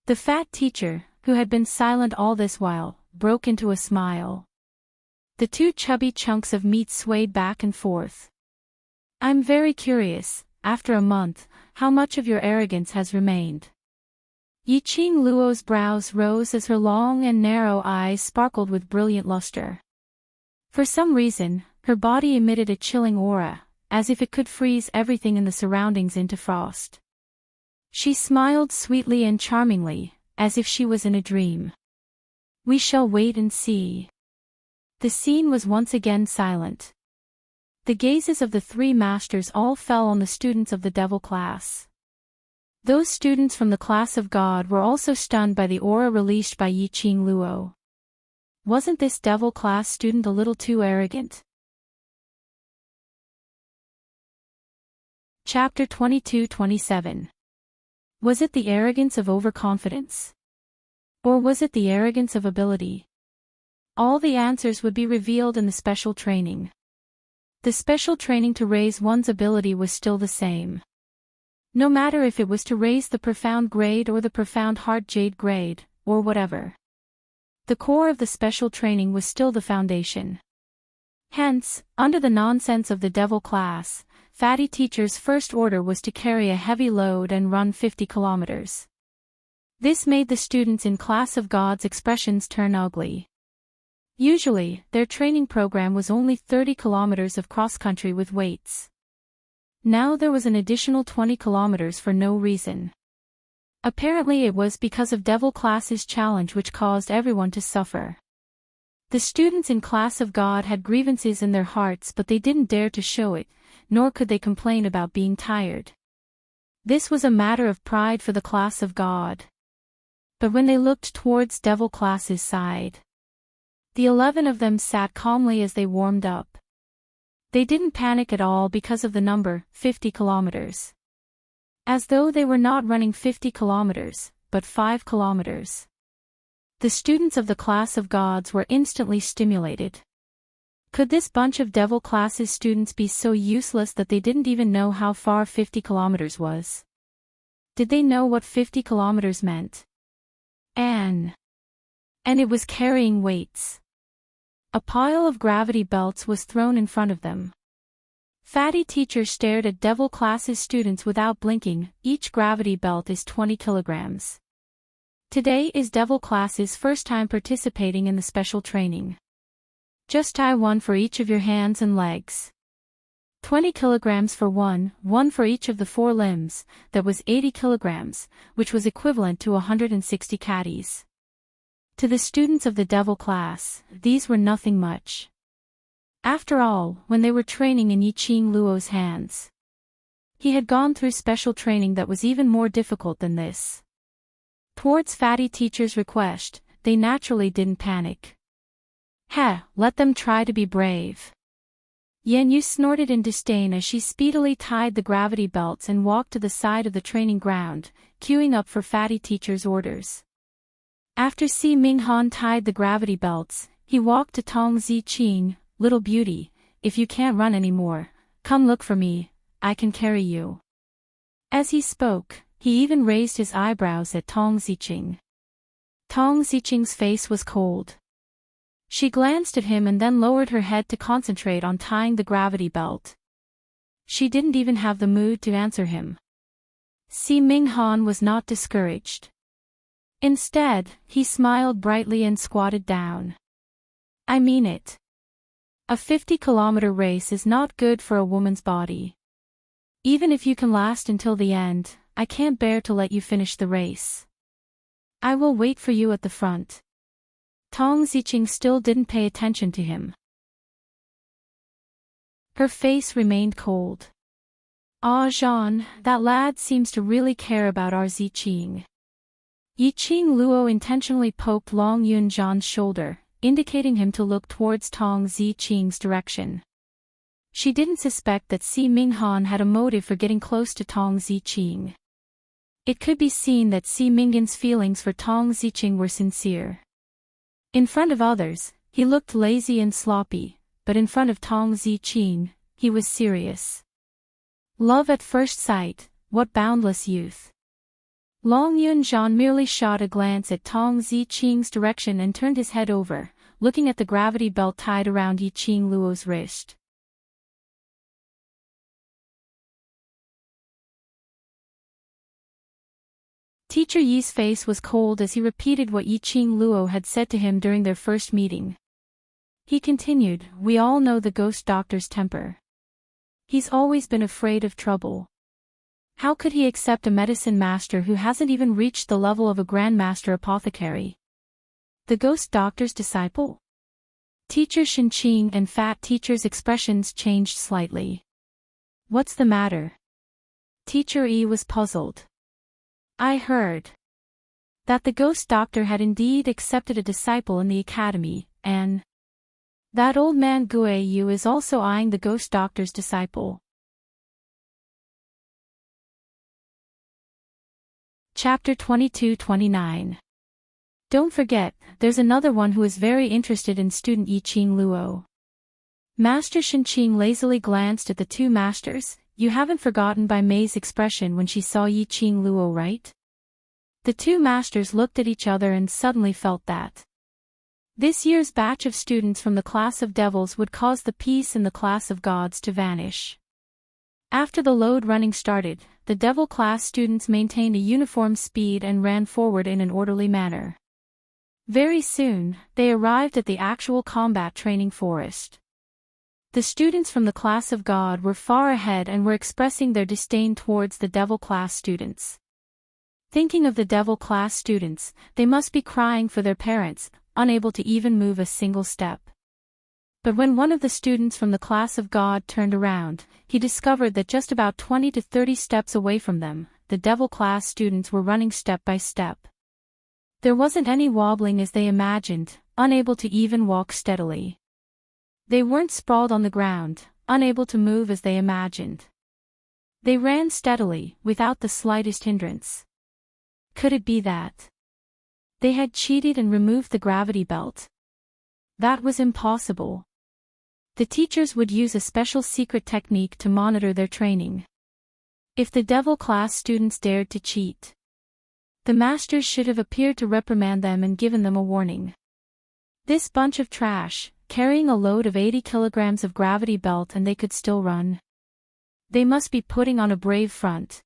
A: The fat teacher, who had been silent all this while, broke into a smile. The two chubby chunks of meat swayed back and forth. I'm very curious, after a month, how much of your arrogance has remained? Yi Qing Luo's brows rose as her long and narrow eyes sparkled with brilliant luster. For some reason, her body emitted a chilling aura, as if it could freeze everything in the surroundings into frost. She smiled sweetly and charmingly, as if she was in a dream. We shall wait and see. The scene was once again silent. The gazes of the three masters all fell on the students of the devil class. Those students from the class of God were also stunned by the aura released by Yi Qing Luo. Wasn't this devil class student a little too arrogant? Chapter 22-27. Was it the arrogance of overconfidence? Or was it the arrogance of ability? All the answers would be revealed in the special training. The special training to raise one's ability was still the same. No matter if it was to raise the profound grade or the profound heart jade grade, or whatever. The core of the special training was still the foundation. Hence, under the nonsense of the devil class, fatty teacher's first order was to carry a heavy load and run 50 kilometers. This made the students in class of God's expressions turn ugly. Usually, their training program was only 30 kilometers of cross-country with weights. Now there was an additional 20 kilometers for no reason. Apparently it was because of devil class's challenge which caused everyone to suffer. The students in class of God had grievances in their hearts but they didn't dare to show it, nor could they complain about being tired. This was a matter of pride for the class of God. But when they looked towards devil class's side, the 11 of them sat calmly as they warmed up. They didn't panic at all because of the number, 50 kilometers. As though they were not running 50 kilometers, but 5 kilometers. The students of the class of gods were instantly stimulated. Could this bunch of devil classes students be so useless that they didn't even know how far 50 kilometers was? Did they know what 50 kilometers meant? And it was carrying weights. A pile of gravity belts was thrown in front of them. Fatty teacher stared at devil classes students without blinking. Each gravity belt is 20 kilograms. Today is devil classes' first time participating in the special training. Just tie one for each of your hands and legs. 20 kilograms for one for each of the 4 limbs, that was 80 kilograms, which was equivalent to 160 caddies. To the students of the devil class, these were nothing much. After all, when they were training in Yi Qing Luo's hands, he had gone through special training that was even more difficult than this. Towards fatty teacher's request, they naturally didn't panic. Let them try to be brave. Yan Yu snorted in disdain as she speedily tied the gravity belts and walked to the side of the training ground, queuing up for fatty teacher's orders. After Si Minghan tied the gravity belts, he walked to Tong Zi Qing. Little beauty, if you can't run anymore, come look for me, I can carry you. As he spoke, he even raised his eyebrows at Tong Ziqing. Tong Ziqing's face was cold. She glanced at him and then lowered her head to concentrate on tying the gravity belt. She didn't even have the mood to answer him. Si Minghan was not discouraged. Instead, he smiled brightly and squatted down. I mean it. A 50-kilometer race is not good for a woman's body. Even if you can last until the end, I can't bear to let you finish the race. I will wait for you at the front. Tong Ziqing still didn't pay attention to him. Her face remained cold. Ah, Jean, that lad seems to really care about our Ziqing. Yiqing Luo intentionally poked Long Yun Zhan's shoulder, indicating him to look towards Tong Ziqing's direction. She didn't suspect that Si Minghan had a motive for getting close to Tong Ziqing. It could be seen that Si Minghan's feelings for Tong Ziqing were sincere. In front of others, he looked lazy and sloppy, but in front of Tong Ziqing, he was serious. Love at first sight, what boundless youth. Long Yun Zhan merely shot a glance at Tong Ziqing's direction and turned his head over, looking at the gravity belt tied around Yiqing Luo's wrist. Teacher Yi's face was cold as he repeated what Yiqing Luo had said to him during their first meeting. He continued, we all know the ghost doctor's temper. He's always been afraid of trouble. How could he accept a medicine master who hasn't even reached the level of a grandmaster apothecary? The ghost doctor's disciple? Teacher Shinqing and Fat Teacher's expressions changed slightly. What's the matter? Teacher Yi was puzzled. I heard that the ghost doctor had indeed accepted a disciple in the academy, and that old man Gui Yu is also eyeing the ghost doctor's disciple. Chapter 22-29. Don't forget, there's another one who is very interested in student Yiqing Luo. Master Shinqing lazily glanced at the two masters. You haven't forgotten Bai Mei's expression when she saw Yiqing Luo, right? The two masters looked at each other and suddenly felt that this year's batch of students from the class of devils would cause the peace in the class of gods to vanish. After the load running started, the devil class students maintained a uniform speed and ran forward in an orderly manner. Very soon, they arrived at the actual combat training forest. The students from the class of God were far ahead and were expressing their disdain towards the devil class students. Thinking of the devil class students, they must be crying for their parents, unable to even move a single step. But when one of the students from the class of God turned around, he discovered that just about 20 to 30 steps away from them, the devil class students were running step by step. There wasn't any wobbling as they imagined, unable to even walk steadily. They weren't sprawled on the ground, unable to move as they imagined. They ran steadily, without the slightest hindrance. Could it be that they had cheated and removed the gravity belt? That was impossible. The teachers would use a special secret technique to monitor their training. If the devil class students dared to cheat, the masters should have appeared to reprimand them and given them a warning. This bunch of trash, carrying a load of 80 kilograms of gravity belt, and they could still run. They must be putting on a brave front.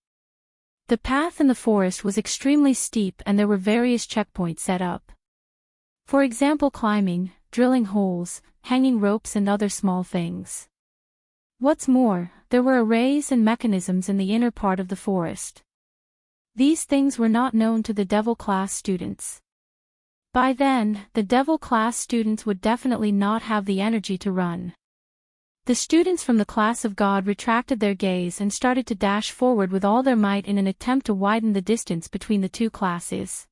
A: The path in the forest was extremely steep and there were various checkpoints set up. For example, climbing, drilling holes, hanging ropes and other small things. What's more, there were arrays and mechanisms in the inner part of the forest. These things were not known to the devil class students. By then, the devil class students would definitely not have the energy to run. The students from the class of God retracted their gaze and started to dash forward with all their might in an attempt to widen the distance between the two classes.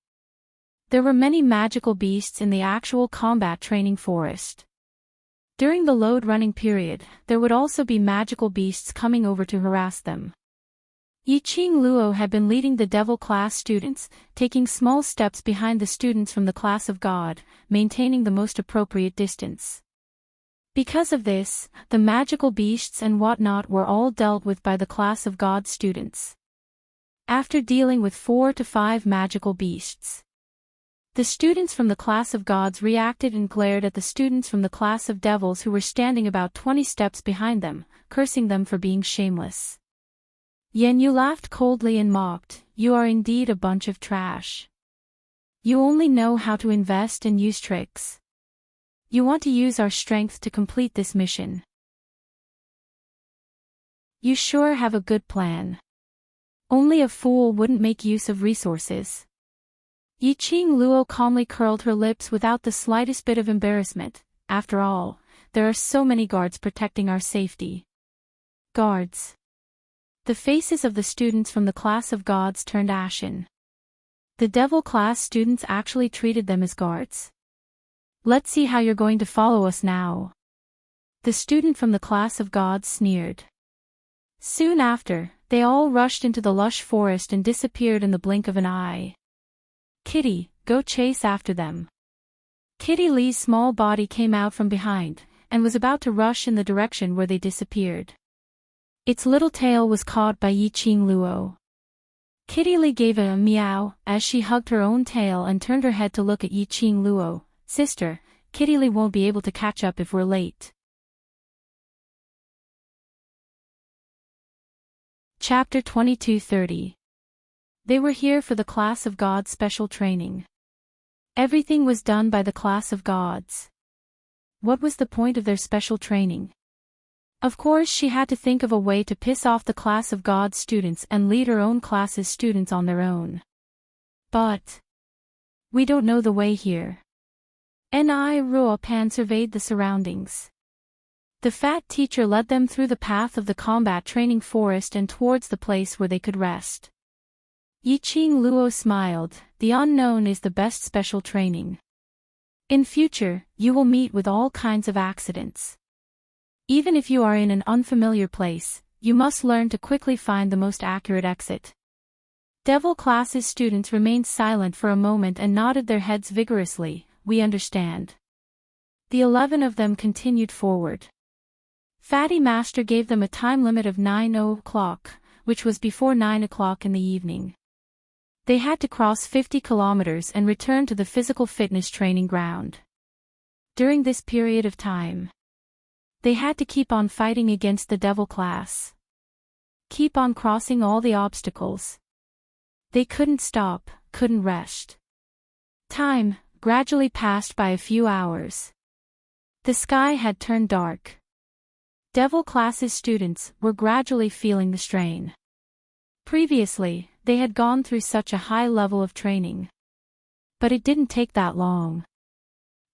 A: There were many magical beasts in the actual combat training forest. During the load running period, there would also be magical beasts coming over to harass them. Yiqing Luo had been leading the devil class students, taking small steps behind the students from the class of God, maintaining the most appropriate distance. Because of this, the magical beasts and whatnot were all dealt with by the class of God students. after dealing with 4 to 5 magical beasts. The students from the class of gods reacted and glared at the students from the class of devils who were standing about 20 steps behind them, cursing them for being shameless. Yen Yu laughed coldly and mocked, "You are indeed a bunch of trash. You only know how to invest and use tricks. You want to use our strength to complete this mission. You sure have a good plan. Only a fool wouldn't make use of resources." Yi Qing Luo calmly curled her lips without the slightest bit of embarrassment. "After all, there are so many guards protecting our safety." Guards. The faces of the students from the class of gods turned ashen. The devil class students actually treated them as guards. "Let's see how you're going to follow us now." The student from the class of gods sneered. Soon after, they all rushed into the lush forest and disappeared in the blink of an eye. "Kitty, go chase after them." Kitty Lee's small body came out from behind, and was about to rush in the direction where they disappeared. Its little tail was caught by Yi Qing Luo. Kitty Lee gave a meow as she hugged her own tail and turned her head to look at Yi Qing Luo. "Sister, Kitty Lee won't be able to catch up if we're late." Chapter 22:30. They were here for the class of gods special training. Everything was done by the class of gods. What was the point of their special training? Of course she had to think of a way to piss off the class of gods students and lead her own class's students on their own. But we don't know the way here. Ni Ruo Pan surveyed the surroundings. The fat teacher led them through the path of the combat training forest and towards the place where they could rest. Yi Qing Luo smiled. "The unknown is the best special training. In future, you will meet with all kinds of accidents. Even if you are in an unfamiliar place, you must learn to quickly find the most accurate exit." Devil class's students remained silent for a moment and nodded their heads vigorously. "We understand." The 11 of them continued forward. Fatty Master gave them a time limit of 9 o'clock, which was before 9 o'clock in the evening. They had to cross 50 kilometers and return to the physical fitness training ground. During this period of time, they had to keep on fighting against the devil class. Keep on crossing all the obstacles. They couldn't stop, couldn't rest. Time gradually passed by a few hours. The sky had turned dark. Devil class's students were gradually feeling the strain. Previously, they had gone through such a high level of training. But it didn't take that long.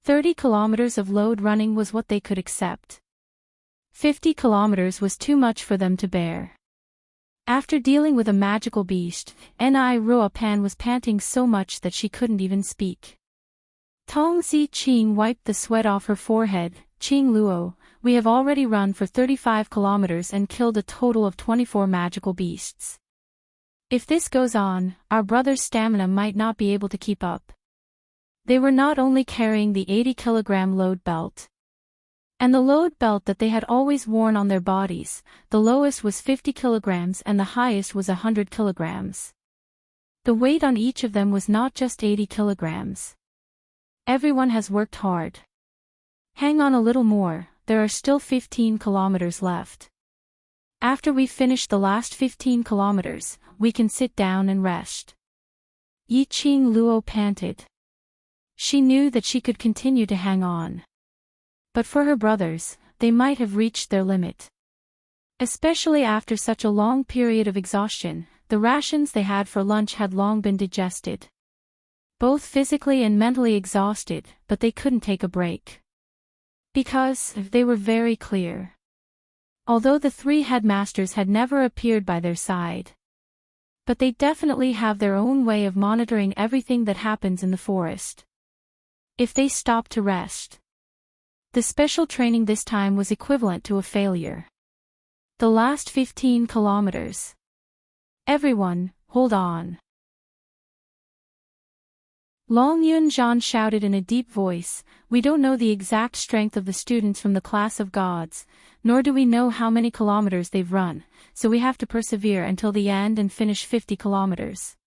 A: 30 kilometers of load running was what they could accept. 50 kilometers was too much for them to bear. After dealing with a magical beast, Ni Ruo Pan was panting so much that she couldn't even speak. Tong Zi Qing wiped the sweat off her forehead. "Qing Luo, we have already run for 35 kilometers and killed a total of 24 magical beasts. If this goes on, our brother's stamina might not be able to keep up." They were not only carrying the 80-kilogram load belt, and the load belt that they had always worn on their bodies. The lowest was 50 kilograms and the highest was 100 kilograms. The weight on each of them was not just 80 kilograms. Everyone has worked hard. Hang on a little more, there are still 15 kilometers left. After we finish the last 15 kilometers, we can sit down and rest. Yi Qing Luo panted. She knew that she could continue to hang on. But for her brothers, they might have reached their limit. Especially after such a long period of exhaustion, the rations they had for lunch had long been digested. Both physically and mentally exhausted, but they couldn't take a break. Because they were very clear. Although the 3 headmasters had never appeared by their side, but they definitely have their own way of monitoring everything that happens in the forest. If they stop to rest, the special training this time was equivalent to a failure. The last 15 kilometers. Everyone, hold on. Long Yun-jan shouted in a deep voice, "We don't know the exact strength of the students from the class of gods, nor do we know how many kilometers they've run, so we have to persevere until the end and finish 50 kilometers.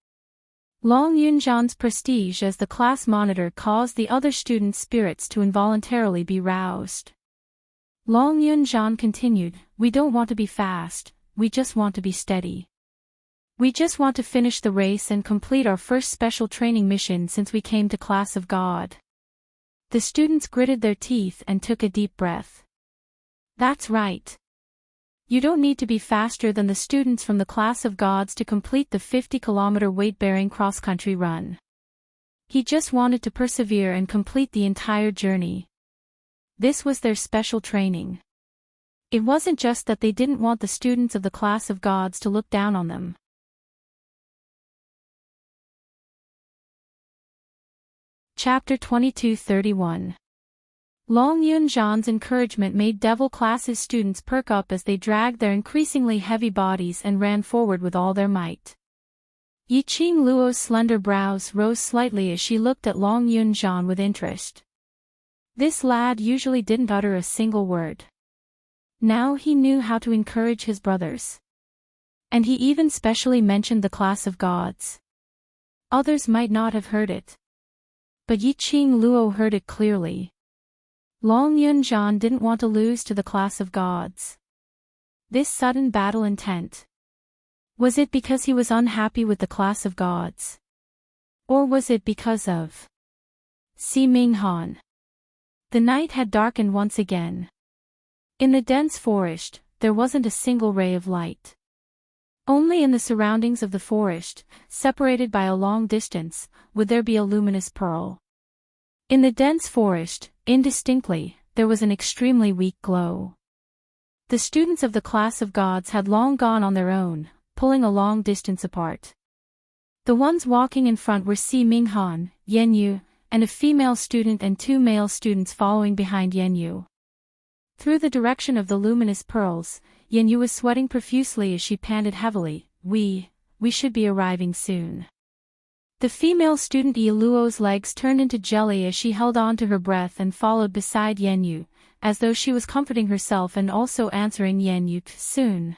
A: Long Yun-jan's prestige as the class monitor caused the other students' spirits to involuntarily be roused. Long Yun-jan continued, "We don't want to be fast, we just want to be steady. We just want to finish the race and complete our first special training mission since we came to class of God." The students gritted their teeth and took a deep breath. That's right. You don't need to be faster than the students from the class of gods to complete the 50-kilometer weight-bearing cross-country run. He just wanted to persevere and complete the entire journey. This was their special training. It wasn't just that they didn't want the students of the class of gods to look down on them. Chapter 22:31. Long Yun-jan's encouragement made Devil Class's students perk up as they dragged their increasingly heavy bodies and ran forward with all their might. Yiqing Luo's slender brows rose slightly as she looked at Long Yun-jan with interest. This lad usually didn't utter a single word. Now he knew how to encourage his brothers. And he even specially mentioned the class of gods. Others might not have heard it. But Yiqing Luo heard it clearly. Long Yun-jan didn't want to lose to the class of gods. This sudden battle intent. Was it because he was unhappy with the class of gods? Or was it because of Si Minghan? The night had darkened once again. In the dense forest, there wasn't a single ray of light. Only in the surroundings of the forest, separated by a long distance, would there be a luminous pearl. In the dense forest, indistinctly, there was an extremely weak glow. The students of the class of gods had long gone on their own, pulling a long distance apart. The ones walking in front were Si Minghan, Yanyu, and a female student and 2 male students following behind Yanyu. Through the direction of the luminous pearls, Yanyu was sweating profusely as she panted heavily, We should be arriving soon." The female student Yi Luo's legs turned into jelly as she held on to her breath and followed beside Yanyu, as though she was comforting herself and also answering Yanyu, "Soon.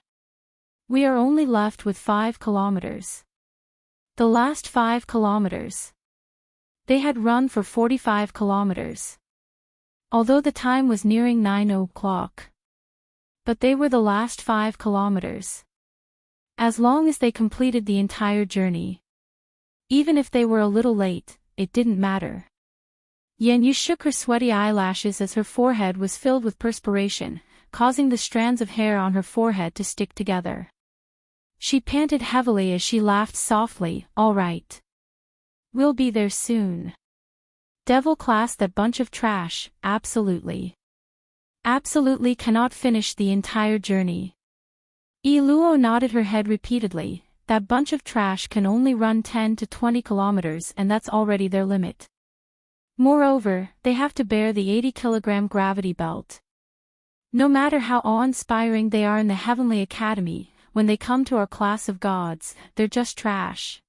A: We are only left with 5 kilometers. The last 5 kilometers. They had run for 45 kilometers. Although the time was nearing 9 o'clock. But they were the last 5 kilometers. As long as they completed the entire journey. Even if they were a little late, it didn't matter. Yanyu shook her sweaty eyelashes as her forehead was filled with perspiration, causing the strands of hair on her forehead to stick together. She panted heavily as she laughed softly, "All right. We'll be there soon." Devil class, that bunch of trash, absolutely. Absolutely cannot finish the entire journey. Yi Luo nodded her head repeatedly. That bunch of trash can only run 10 to 20 kilometers and that's already their limit. Moreover, they have to bear the 80-kilogram gravity belt. No matter how awe-inspiring they are in the Heavenly Academy, when they come to our class of gods, they're just trash.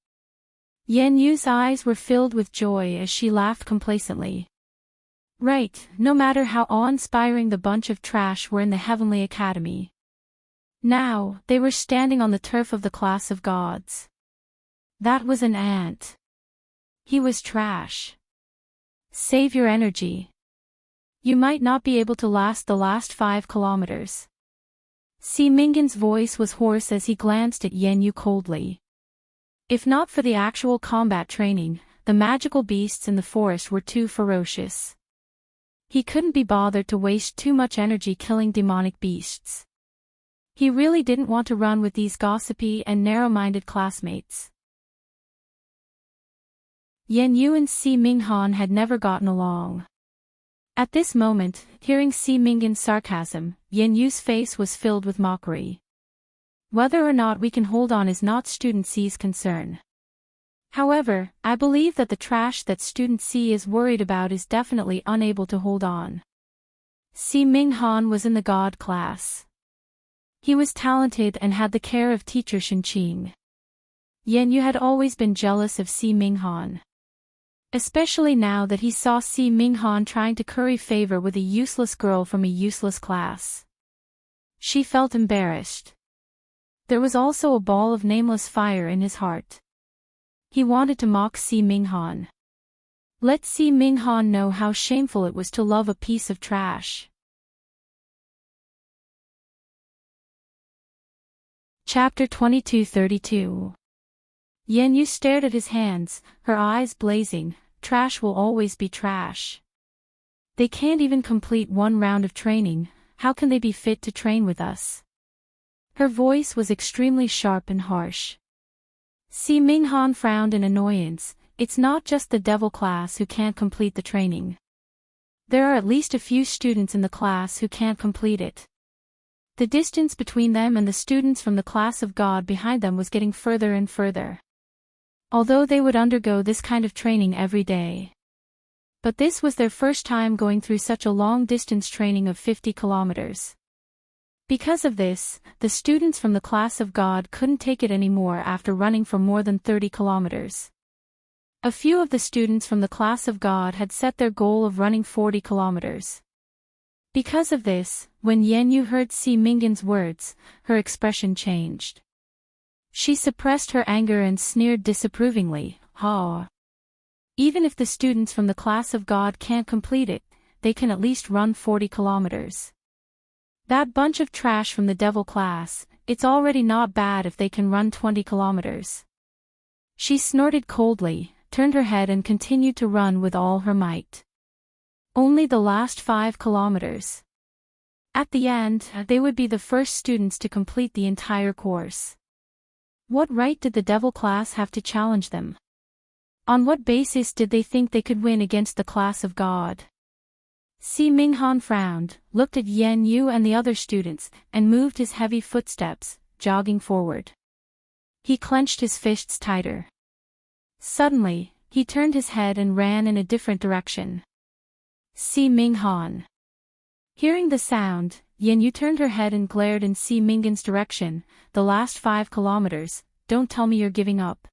A: Yan Yu's eyes were filled with joy as she laughed complacently. Right, no matter how awe-inspiring the bunch of trash were in the Heavenly Academy. Now, they were standing on the turf of the class of gods. That was an ant. He was trash. Save your energy. You might not be able to last the last 5 kilometers. Si Minghan's voice was hoarse as he glanced at Yanyu coldly. If not for the actual combat training, the magical beasts in the forest were too ferocious. He couldn't be bothered to waste too much energy killing demonic beasts. He really didn't want to run with these gossipy and narrow-minded classmates. Yanyu and Si Minghan had never gotten along. At this moment, hearing Si Minghan's sarcasm, Yanyu's face was filled with mockery. Whether or not we can hold on is not student C's concern. However, I believe that the trash that student C is worried about is definitely unable to hold on. Si Minghan was in the God class. He was talented and had the care of teacher Shinqing. Yanyu had always been jealous of Si Minghan. Especially now that he saw Si Minghan trying to curry favor with a useless girl from a useless class. She felt embarrassed. There was also a ball of nameless fire in his heart. He wanted to mock Si Minghan. Let Si Minghan know how shameful it was to love a piece of trash. Chapter 2232. Yan Yu stared at his hands, her eyes blazing. Trash will always be trash. They can't even complete one round of training, how can they be fit to train with us? Her voice was extremely sharp and harsh. Si Minghan frowned in annoyance. It's not just the devil class who can't complete the training. There are at least a few students in the class who can't complete it. The distance between them and the students from the class of God behind them was getting further and further. Although they would undergo this kind of training every day. But this was their first time going through such a long-distance training of 50 kilometers. Because of this, the students from the class of God couldn't take it anymore after running for more than 30 kilometers. A few of the students from the class of God had set their goal of running 40 kilometers. Because of this, when Yan Yu heard Si Minghan's words, her expression changed. She suppressed her anger and sneered disapprovingly, "Ha! Even if the students from the class of God can't complete it, they can at least run 40 kilometers. That bunch of trash from the devil class, it's already not bad if they can run 20 kilometers." She snorted coldly, turned her head and continued to run with all her might. Only the last 5 kilometers. At the end, they would be the first students to complete the entire course. What right did the devil class have to challenge them? On what basis did they think they could win against the class of God? Si Minghan frowned, looked at Yan Yu and the other students, and moved his heavy footsteps, jogging forward. He clenched his fists tighter. Suddenly, he turned his head and ran in a different direction. Si Minghan. Hearing the sound, Yan Yu turned her head and glared in Si Minghan's direction. "The last 5 kilometers, don't tell me you're giving up."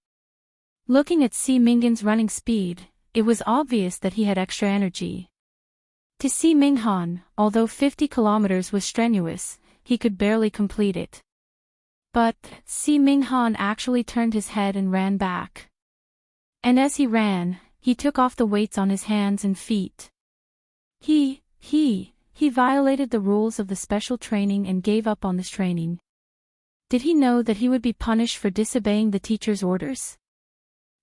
A: Looking at Si Minghan's running speed, it was obvious that he had extra energy. To Si Minghan, although 50 kilometers was strenuous, he could barely complete it. But, Si Minghan actually turned his head and ran back. And as he ran, he took off the weights on his hands and feet. He violated the rules of the special training and gave up on this training. Did he know that he would be punished for disobeying the teacher's orders?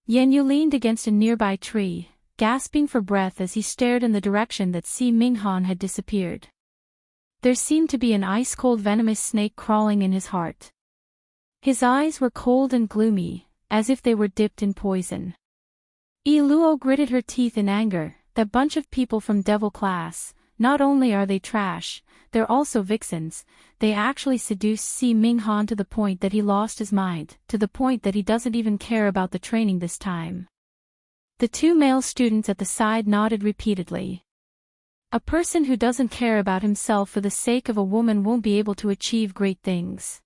A: Yan Yu leaned against a nearby tree, gasping for breath as he stared in the direction that Si Minghan had disappeared. There seemed to be an ice-cold venomous snake crawling in his heart. His eyes were cold and gloomy, as if they were dipped in poison. Yi Luo gritted her teeth in anger. That bunch of people from devil class, not only are they trash, they're also vixens. They actually seduced Si Minghan to the point that he lost his mind, to the point that he doesn't even care about the training this time. The 2 male students at the side nodded repeatedly. A person who doesn't care about himself for the sake of a woman won't be able to achieve great things.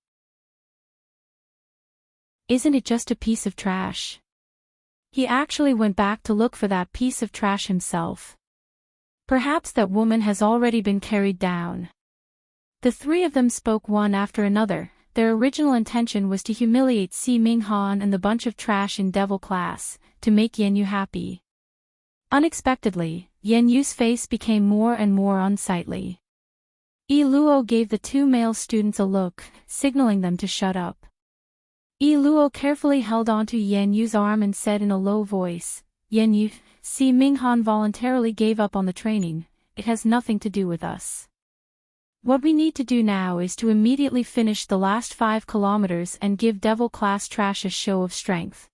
A: Isn't it just a piece of trash? He actually went back to look for that piece of trash himself. Perhaps that woman has already been carried down. The 3 of them spoke one after another. Their original intention was to humiliate Si Minghan and the bunch of trash in devil class, to make Yan Yu happy. Unexpectedly, Yan Yu's face became more and more unsightly. Yi Luo gave the 2 male students a look, signaling them to shut up. Yi Luo carefully held onto Yan Yu's arm and said in a low voice, "Yan Yu, Si Minghan voluntarily gave up on the training, it has nothing to do with us. What we need to do now is to immediately finish the last 5 kilometers and give devil class trash a show of strength."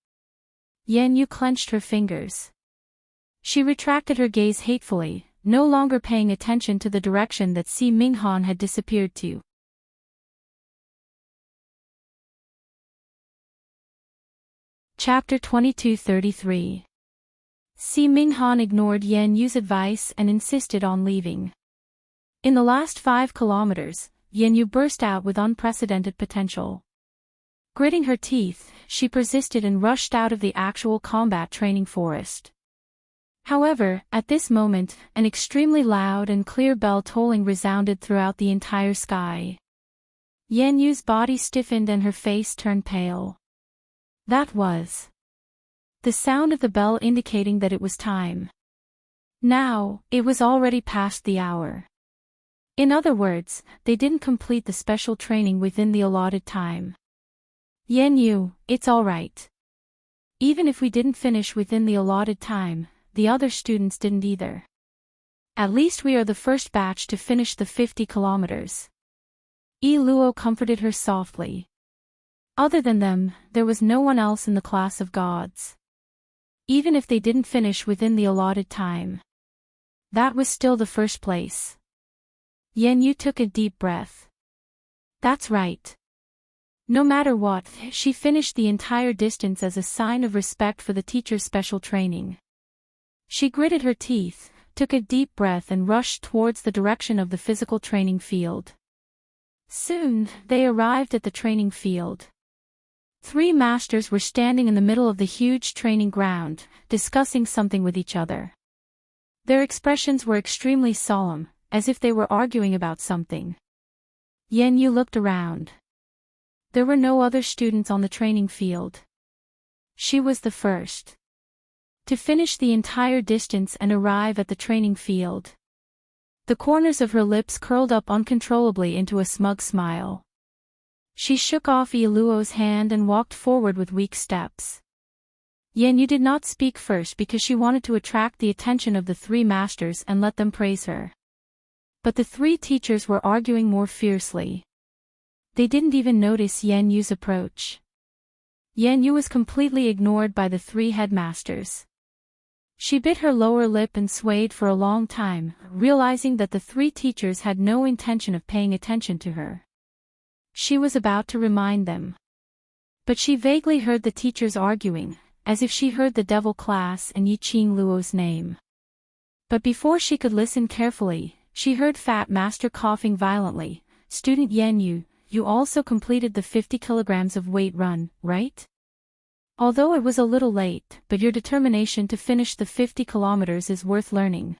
A: Yan Yu clenched her fingers. She retracted her gaze hatefully, no longer paying attention to the direction that Si Minghan had disappeared to. Chapter 2233. Si Minghan ignored Yan Yu's advice and insisted on leaving. In the last 5 kilometers, Yan Yu burst out with unprecedented potential. Gritting her teeth, she persisted and rushed out of the actual combat training forest. However, at this moment, an extremely loud and clear bell tolling resounded throughout the entire sky. Yan Yu's body stiffened and her face turned pale. That was the sound of the bell indicating that it was time. Now, it was already past the hour. In other words, they didn't complete the special training within the allotted time. Yan Yu, it's alright. Even if we didn't finish within the allotted time, the other students didn't either. At least we are the first batch to finish the 50 kilometers. Yi Luo comforted her softly. Other than them, there was no one else in the class of gods. Even if they didn't finish within the allotted time, that was still the first place. Yan Yu took a deep breath. That's right. No matter what, she finished the entire distance as a sign of respect for the teacher's special training. She gritted her teeth, took a deep breath and rushed towards the direction of the physical training field. Soon, they arrived at the training field. 3 masters were standing in the middle of the huge training ground, discussing something with each other. Their expressions were extremely solemn, as if they were arguing about something. Yan Yu looked around. There were no other students on the training field. She was the first to finish the entire distance and arrive at the training field. The corners of her lips curled up uncontrollably into a smug smile. She shook off Yi Luo's hand and walked forward with weak steps. Yan Yu did not speak first because she wanted to attract the attention of the 3 masters and let them praise her. But the 3 teachers were arguing more fiercely. They didn't even notice Yan Yu's approach. Yan Yu was completely ignored by the 3 headmasters. She bit her lower lip and swayed for a long time, realizing that the 3 teachers had no intention of paying attention to her. She was about to remind them. But she vaguely heard the teachers arguing, as if she heard the devil class and Yi Luo's name. But before she could listen carefully, she heard Fat Master coughing violently. Student Yan Yu, you also completed the 50 kilograms of weight run, right? Although it was a little late, but your determination to finish the 50 kilometers is worth learning.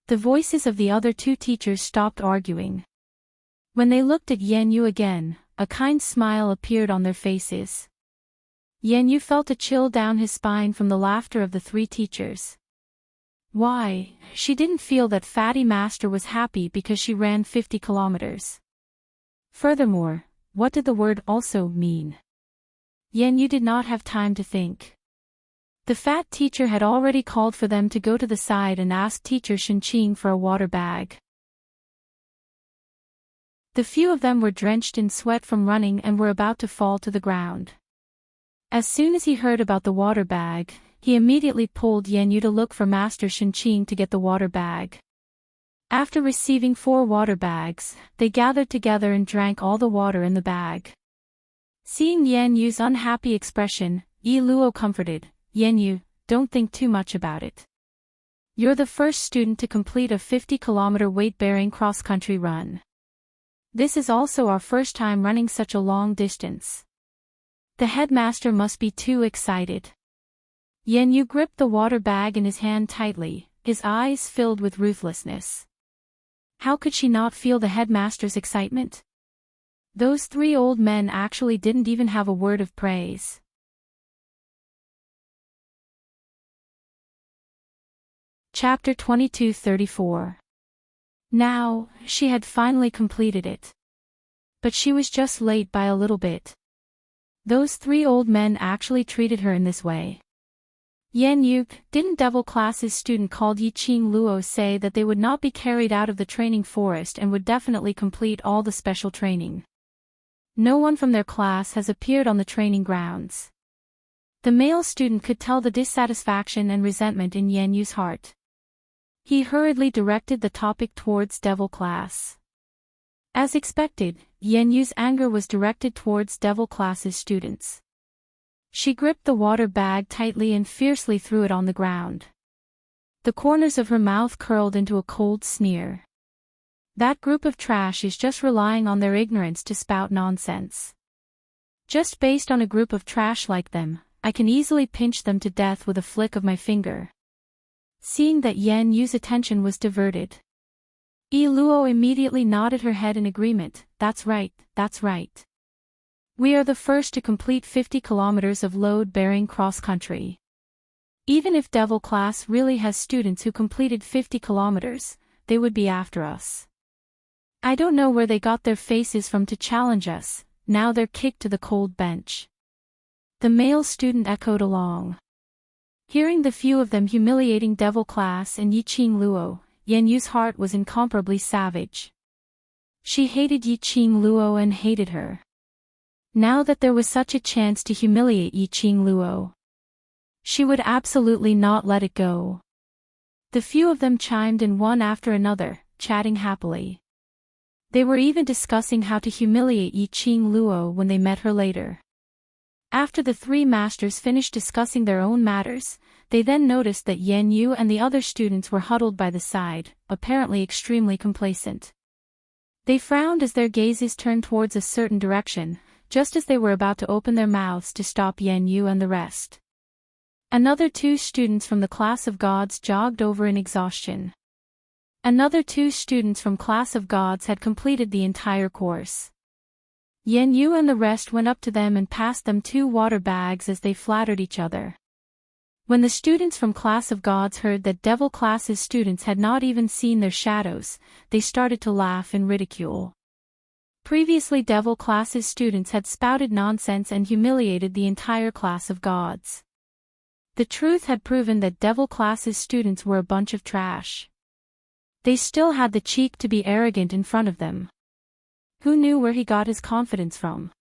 A: The voices of the other 2 teachers stopped arguing. When they looked at Yan Yu again, a kind smile appeared on their faces. Yan Yu felt a chill down his spine from the laughter of the 3 teachers. Why, she didn't feel that Fatty Master was happy because she ran 50 kilometers. Furthermore, what did the word also mean? Yan Yu did not have time to think. The fat teacher had already called for them to go to the side and ask teacher Shenqing for a water bag. The few of them were drenched in sweat from running and were about to fall to the ground. As soon as he heard about the water bag, he immediately pulled Yan Yu to look for Master Shenqing to get the water bag. After receiving 4 water bags, they gathered together and drank all the water in the bag. Seeing Yan Yu's unhappy expression, Yi Luo comforted, Yan Yu, don't think too much about it. You're the first student to complete a 50-kilometer weight-bearing cross-country run. This is also our first time running such a long distance. The headmaster must be too excited. Yan Yu gripped the water bag in his hand tightly, his eyes filled with ruthlessness. How could she not feel the headmaster's excitement? Those 3 old men actually didn't even have a word of praise. Chapter 22:34. Now, she had finally completed it. But she was just late by a little bit. Those 3 old men actually treated her in this way. Yan Yu, didn't devil class's student called Yi Luo say that they would not be carried out of the training forest and would definitely complete all the special training? No one from their class has appeared on the training grounds. The male student could tell the dissatisfaction and resentment in Yan Yu's heart. He hurriedly directed the topic towards devil class. As expected, Yan Yu's anger was directed towards devil class's students. She gripped the water bag tightly and fiercely threw it on the ground. The corners of her mouth curled into a cold sneer. That group of trash is just relying on their ignorance to spout nonsense. Just based on a group of trash like them, I can easily pinch them to death with a flick of my finger. seeing that Yan Yu's attention was diverted. Yi Luo immediately nodded her head in agreement. That's right, that's right. We are the first to complete 50 kilometers of load-bearing cross-country. Even if Devil class really has students who completed 50 kilometers, they would be after us. I don't know where they got their faces from to challenge us, now they're kicked to the cold bench. The male student echoed along. Hearing the few of them humiliating Devil class and Yi Luo, Yan Yu's heart was incomparably savage. She hated Yi Luo and hated her. Now that there was such a chance to humiliate Yi Luo, she would absolutely not let it go. The few of them chimed in one after another, chatting happily. They were even discussing how to humiliate Yi Luo when they met her later. After the three masters finished discussing their own matters, they then noticed that Yan Yu and the other students were huddled by the side, apparently extremely complacent. They frowned as their gazes turned towards a certain direction, just as they were about to open their mouths to stop Yan Yu and the rest. Another two students from the class of gods jogged over in exhaustion. Another two students from class of gods had completed the entire course. Yan Yu and the rest went up to them and passed them 2 water bags as they flattered each other. When the students from class of gods heard that Devil class's students had not even seen their shadows, they started to laugh in ridicule. Previously Devil class's students had spouted nonsense and humiliated the entire class of gods. The truth had proven that Devil class's students were a bunch of trash. They still had the cheek to be arrogant in front of them. Who knew where he got his confidence from?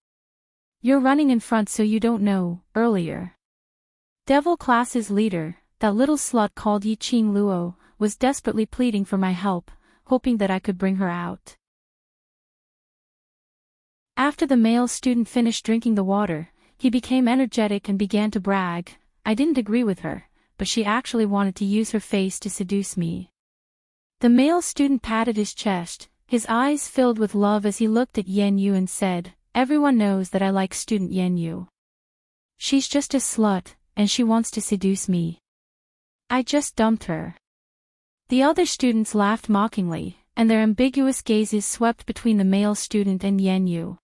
A: You're running in front so you don't know, earlier. Devil class's leader, that little slut called Yi Luo, was desperately pleading for my help, hoping that I could bring her out. After the male student finished drinking the water, he became energetic and began to brag. I didn't agree with her, but she actually wanted to use her face to seduce me. The male student patted his chest, his eyes filled with love as he looked at Yan Yu and said, everyone knows that I like student Yan Yu. She's just a slut, and she wants to seduce me. I just dumped her. The other students laughed mockingly, and their ambiguous gazes swept between the male student and Yan Yu.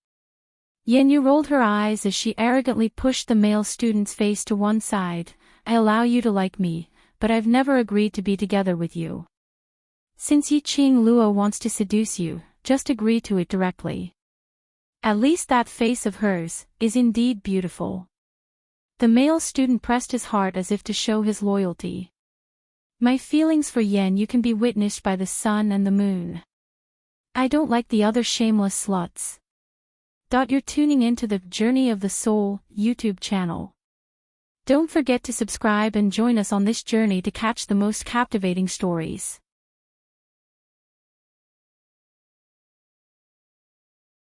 A: Yan Yu rolled her eyes as she arrogantly pushed the male student's face to one side. I allow you to like me, but I've never agreed to be together with you. Since Yi Luo wants to seduce you, just agree to it directly. At least that face of hers is indeed beautiful. The male student pressed his heart as if to show his loyalty. My feelings for Yan Yu can be witnessed by the sun and the moon. I don't like the other shameless sluts. You're tuning into the Journey of the Soul YouTube channel. Don't forget to subscribe and join us on this journey to catch the most captivating stories.